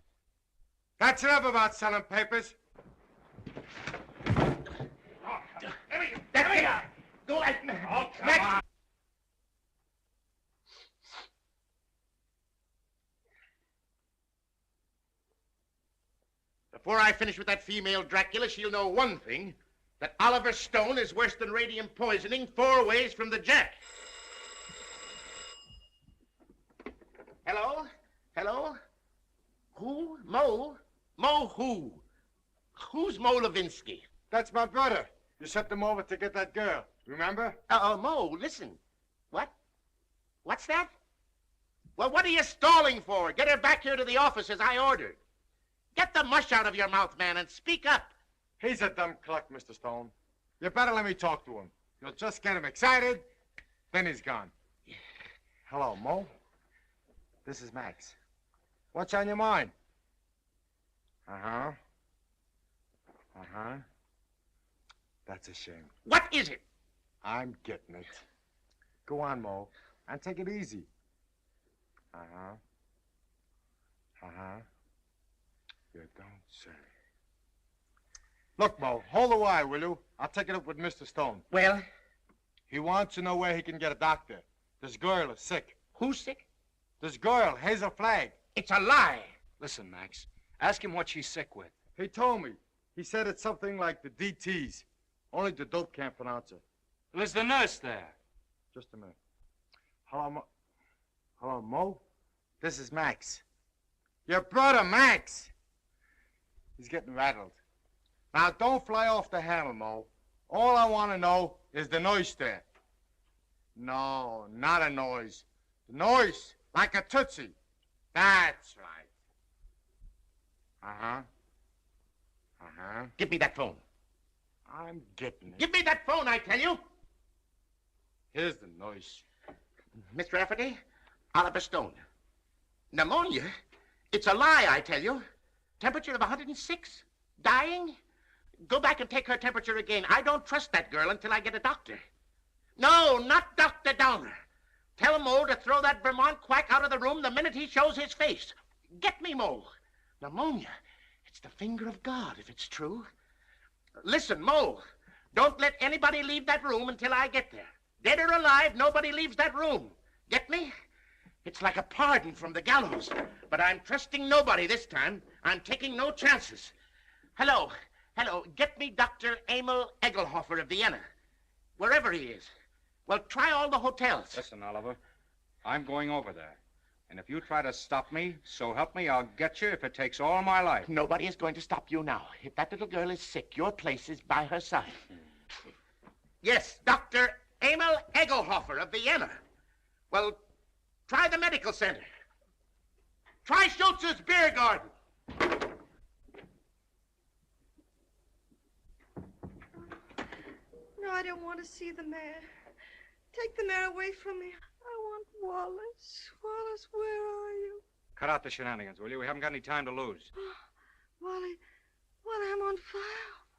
That's enough about selling papers. Go like Oh, come on. Before I finish with that female Dracula, she'll know one thing, that Oliver Stone is worse than radium poisoning 4 ways from the Jack. Hello? Hello? Who? Mo? Mo who? Who's Mo Levinsky? That's my brother. You sent them over to get that girl. Remember? Mo, listen. What? What's that? Well, what are you stalling for? Get her back here to the office as I ordered. Get the mush out of your mouth, man, and speak up. He's a dumb cluck, Mr. Stone. You better let me talk to him. You'll just get him excited, then he's gone. Hello, Mo. This is Max. What's on your mind? Uh-huh. Uh-huh. That's a shame. What is it? I'm getting it. Go on, Mo, and take it easy. Uh-huh. Uh-huh. You don't say. Look, Mo, hold the wire, will you? I'll take it up with Mr. Stone. Well? He wants to know where he can get a doctor. This girl is sick. Who's sick? This girl, Hazel Flagg. It's a lie. Listen, Max. Ask him what she's sick with. He told me. He said it's something like the DTs. Only the dope can't pronounce it. Well, is the nurse there? Just a minute. Hello, Mo. Hello, Mo? This is Max. Your brother, Max. He's getting rattled. Now, don't fly off the handle, Mo. All I want to know is the noise there. No, not a noise. The noise, like a tootsie. That's right. Uh-huh. Uh-huh. Give me that phone. I'm getting it. Give me that phone, I tell you. Here's the noise. Mr. Rafferty, Oliver Stone. Pneumonia? It's a lie, I tell you. Temperature of 106? Dying? Go back and take her temperature again. I don't trust that girl until I get a doctor. No, not Dr. Downer. Tell Mo to throw that Vermont quack out of the room the minute he shows his face. Get me, Mo. Pneumonia. It's the finger of God, if it's true. Listen, Mo, don't let anybody leave that room until I get there. Dead or alive, nobody leaves that room. Get me? It's like a pardon from the gallows. But I'm trusting nobody this time. I'm taking no chances. Hello. Hello. Get me Dr. Emil Egelhofer of Vienna. Wherever he is. Well, try all the hotels. Listen, Oliver, I'm going over there. And if you try to stop me, so help me, I'll get you if it takes all my life. Nobody is going to stop you now. If that little girl is sick, your place is by her side. Yes, Dr. Emil Egelhofer of Vienna. Well, try the medical center. Try Schultz's beer garden. No, I don't want to see the mayor. Take the mayor away from me. I want Wallace. Wallace, where are you? Cut out the shenanigans, will you? We haven't got any time to lose. Wally, I'm on fire.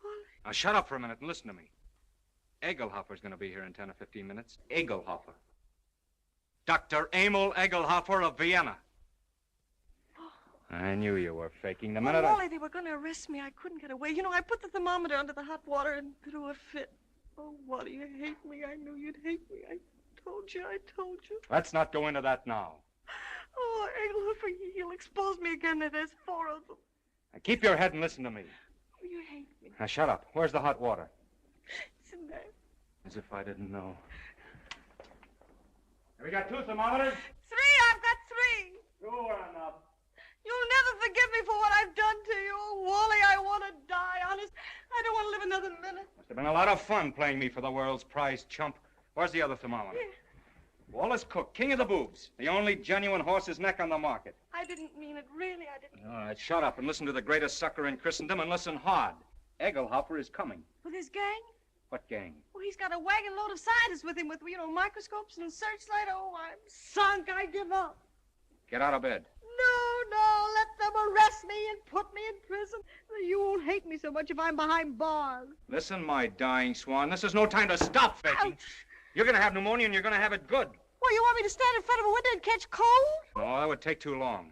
Wally. Now, shut up for a minute and listen to me. Egelhofer's going to be here in 10 or 15 minutes. Egelhofer. Dr. Emil Egelhofer of Vienna. I knew you were faking the minute Wally, they were going to arrest me. I couldn't get away. You know, I put the thermometer under the hot water and threw a fit. Oh, Wally, you hate me. I knew you'd hate me. I told you. Let's not go into that now. Oh, Egelhofer, he'll expose me again. There's 4 of them. Now, keep your head and listen to me. Oh, you hate me. Now, shut up. Where's the hot water? It's in there. As if I didn't know. Have we got 2 thermometers? 3, I've got 3. Sure enough. You'll never forgive me for what I've done to you. Oh, Wally, I want to die, honest. I don't want to live another minute. Must have been a lot of fun playing me for the world's prize chump. Where's the other thermometer? Yeah. Wallace Cook, king of the boobs. The only genuine horse's neck on the market. I didn't mean it, really, I didn't. All right, shut up and listen to the greatest sucker in Christendom and listen hard. Egelhofer is coming. With his gang? What gang? Well, he's got a wagon load of scientists with him with, microscopes and searchlight. Oh, I'm sunk. I give up. Get out of bed. No, let them arrest me and put me in prison. You won't hate me so much if I'm behind bars. Listen, my dying swan, this is no time to stop faking. Ouch. You're going to have pneumonia and you're going to have it good. Well, you want me to stand in front of a window and catch cold? No, that would take too long.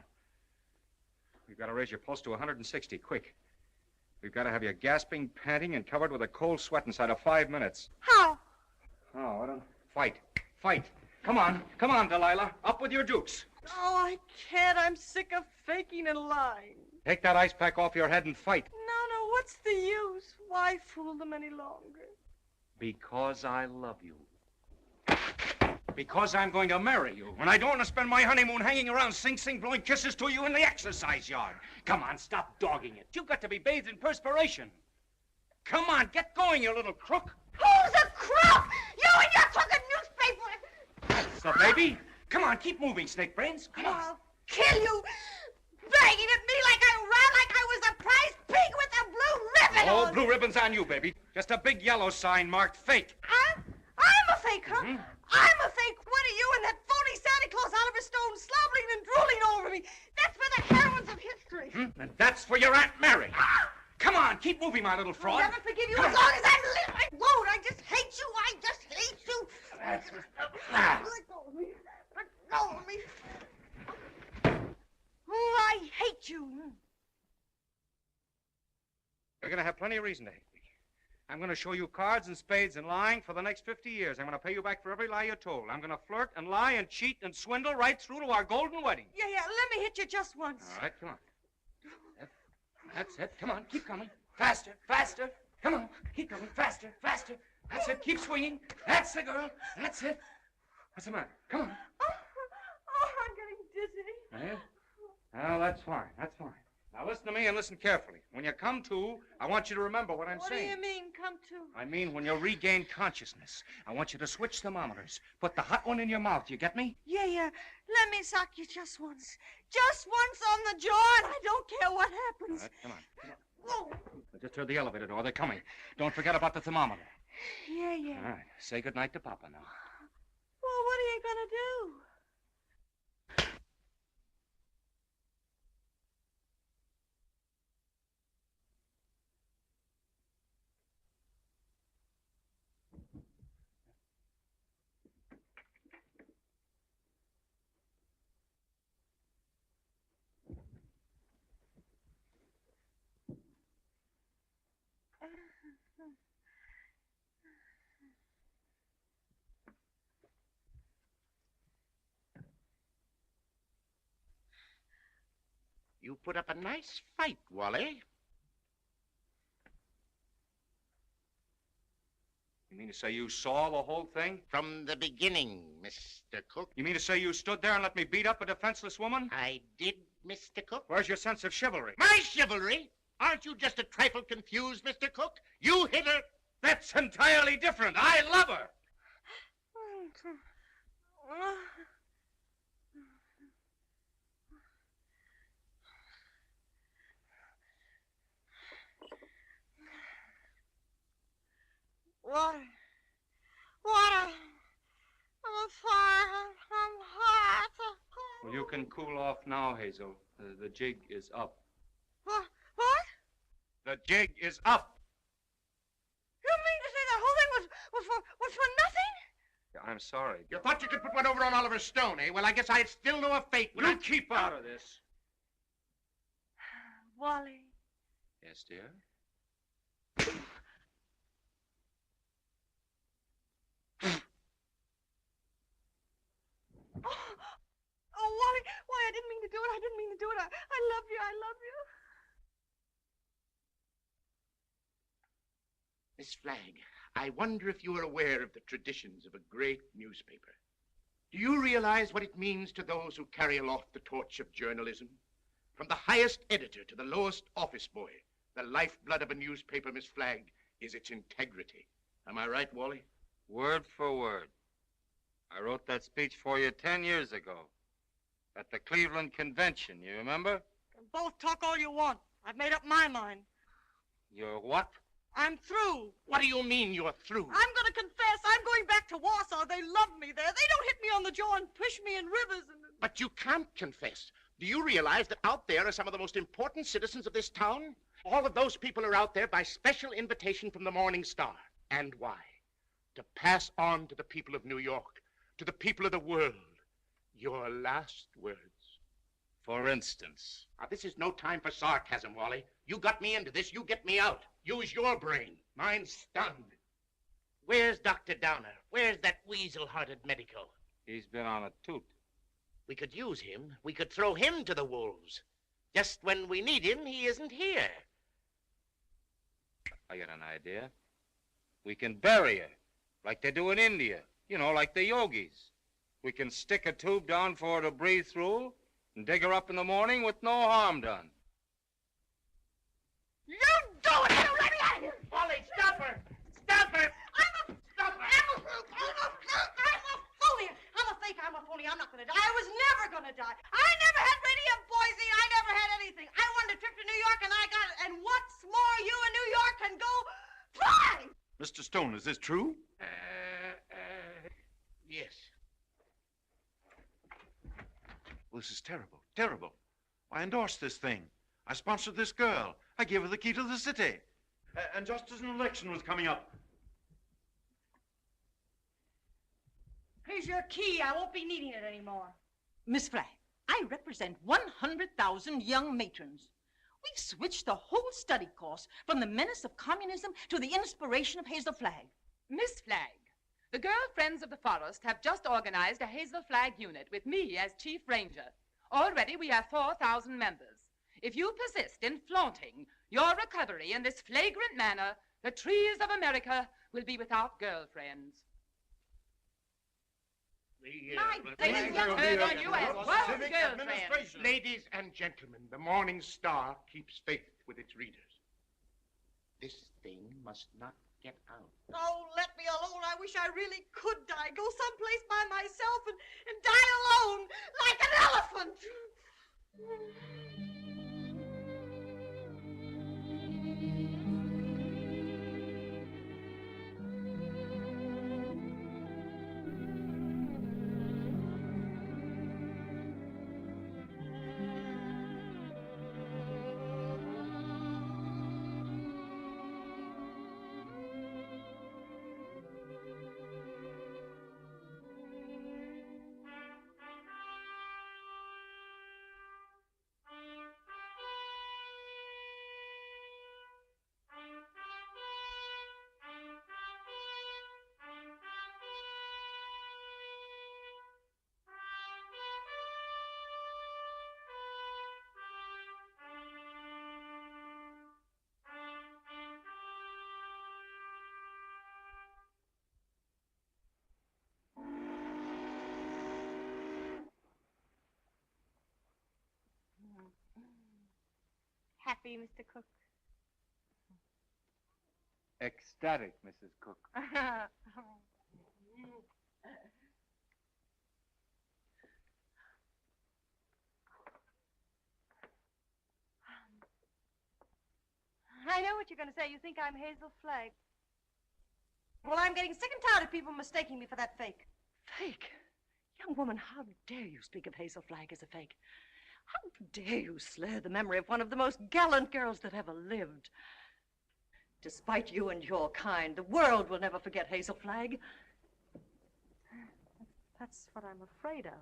We've got to raise your pulse to 160, quick. We've got to have you gasping, panting, and covered with a cold sweat inside of 5 minutes. How? Oh, I don't... Fight. Come on, Delilah. Up with your dukes. Oh, I can't. I'm sick of faking and lying. Take that ice pack off your head and fight. No, what's the use? Why fool them any longer? Because I love you. Because I'm going to marry you. And I don't want to spend my honeymoon hanging around Sing Sing blowing kisses to you in the exercise yard. Come on, stop dogging it. You've got to be bathed in perspiration. Come on, get going, you little crook. Who's a crook? You and your crooked newspaper! That's the baby. Come on, keep moving, Snake Brains. Come on. I'll kill you! Bragging at me like I was a prize pig with a blue ribbon Oh, on. blue ribbon's on you, baby. Just a big yellow sign marked fake. I'm a fake, huh? Mm-hmm. I'm a fake. What are you and that phony Santa Claus Oliver Stone slobbering and drooling over me? That's for the heroines of history. And that's for your Aunt Mary. Come on, keep moving, my little I'll fraud. never forgive you as long as I live. I won't. I just hate you. I just hate you. Let go of me. Let go of me. Oh, I hate you. You're going to have plenty of reason to hate me. I'm going to show you cards and spades and lying for the next 50 years. I'm going to pay you back for every lie you told. I'm going to flirt and lie and cheat and swindle right through to our golden wedding. Yeah, let me hit you just once. All right, come on. That's it. Come on, keep coming. Faster, faster. Come on, keep coming. Faster, faster. That's it. Keep swinging. That's the girl. That's it. What's the matter? Come on. Oh, I'm getting dizzy. Well, that's fine. That's fine. Now listen to me and listen carefully. When you come to, I want you to remember what I'm saying. What do you mean, come to? I mean, when you regain consciousness, I want you to switch thermometers. Put the hot one in your mouth. You get me? Yeah. Let me sock you just once. Just once on the jaw, and I don't care what happens. All right, come on. Whoa. I just heard the elevator door. They're coming. Don't forget about the thermometer. Yeah. All right. Say goodnight to Papa now. Well, what are you going to do? You put up a nice fight, Wally. You mean to say you saw the whole thing? From the beginning, Mr. Cook. You mean to say you stood there and let me beat up a defenseless woman? I did, Mr. Cook. Where's your sense of chivalry? My chivalry? Aren't you just a trifle confused, Mr. Cook? You hit her. That's entirely different. I love her. Water. I'm fire. I'm hot. Well, you can cool off now, Hazel. The jig is up. What? The jig is up. You mean to say the whole thing was for nothing? I'm sorry. You thought you could put one over on Oliver Stone, eh? Well, I guess I'd still know a fate. You keep out of this. Wally. Yes, dear? Oh, Wally, why, I didn't mean to do it. I love you. Miss Flagg, I wonder if you are aware of the traditions of a great newspaper. Do you realize what it means to those who carry aloft the torch of journalism? From the highest editor to the lowest office boy, the lifeblood of a newspaper, Miss Flagg, is its integrity. Am I right, Wally? Word for word. I wrote that speech for you 10 years ago at the Cleveland Convention, you remember? Both talk all you want. I've made up my mind. You're what? I'm through. What do you mean you're through? I'm going to confess. I'm going back to Warsaw. They love me there. They don't hit me on the jaw and push me in rivers and... But you can't confess. Do you realize that out there are some of the most important citizens of this town? All of those people are out there by special invitation from the Morning Star. And why? To pass on to the people of New York, to the people of the world, your last words. For instance? Now, this is no time for sarcasm, Wally. You got me into this, you get me out. Use your brain. Mine's stunned. Where's Dr. Downer? Where's that weasel-hearted medico? He's been on a toot. We could use him. We could throw him to the wolves. Just when we need him, he isn't here. I got an idea. We can bury her, like they do in India. You know, like the yogis. We can stick a tube down for her to breathe through and dig her up in the morning with no harm done. You do it! You let me out of here! Wally, stop her! Stop her! I'm a fake. I'm a phony. I'm not going to die. I was never going to die. I never had radium poisoning. I never had anything. I wanted a trip to New York, and I got it. And what's more, you in New York can go fly! Mr. Stone, is this true? Yes. Well, this is terrible, terrible. I endorsed this thing. I sponsored this girl. I gave her the key to the city. And just as an election was coming up. Here's your key. I won't be needing it anymore. Miss Flagg, I represent 100,000 young matrons. We've switched the whole study course from the menace of communism to the inspiration of Hazel Flagg. Miss Flagg, the Girl Friends of the Forest have just organized a Hazel Flag unit with me as chief ranger. Already we have 4,000 members. If you persist in flaunting your recovery in this flagrant manner, the trees of America will be without girlfriends. Ladies and gentlemen, the Morning Star keeps faith with its readers. This thing must not get out. Oh, let me alone. I wish I really could die. Go someplace by myself and die alone, like an elephant. Happy, Mr. Cook? Ecstatic, Mrs. Cook. I know what you're going to say. You think I'm Hazel Flagg. Well, I'm getting sick and tired of people mistaking me for that fake. Fake? Young woman, how dare you speak of Hazel Flagg as a fake? How dare you slur the memory of one of the most gallant girls that ever lived? Despite you and your kind, the world will never forget Hazel Flagg. That's what I'm afraid of.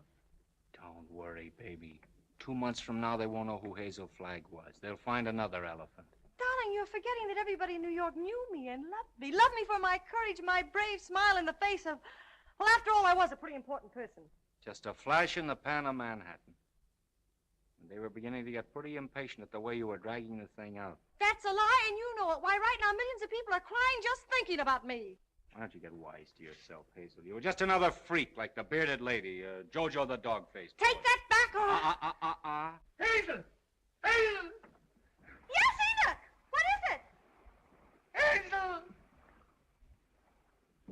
Don't worry, baby. 2 months from now, they won't know who Hazel Flagg was. They'll find another elephant. Darling, you're forgetting that everybody in New York knew me and loved me. Loved me for my courage, my brave smile in the face of... Well, after all, I was a pretty important person. Just a flash in the pan of Manhattan. And they were beginning to get pretty impatient at the way you were dragging the thing out. That's a lie, and you know it. Why, right now, millions of people are crying just thinking about me. Why don't you get wise to yourself, Hazel? You were just another freak like the bearded lady, Jojo the dog-faced. Take that back, or... Hazel! Hazel! Yes, Enoch! What is it? Hazel!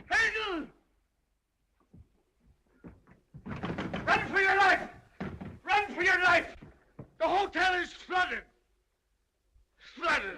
Hazel! Run for your life! Run for your life! The hotel is flooded! Flooded!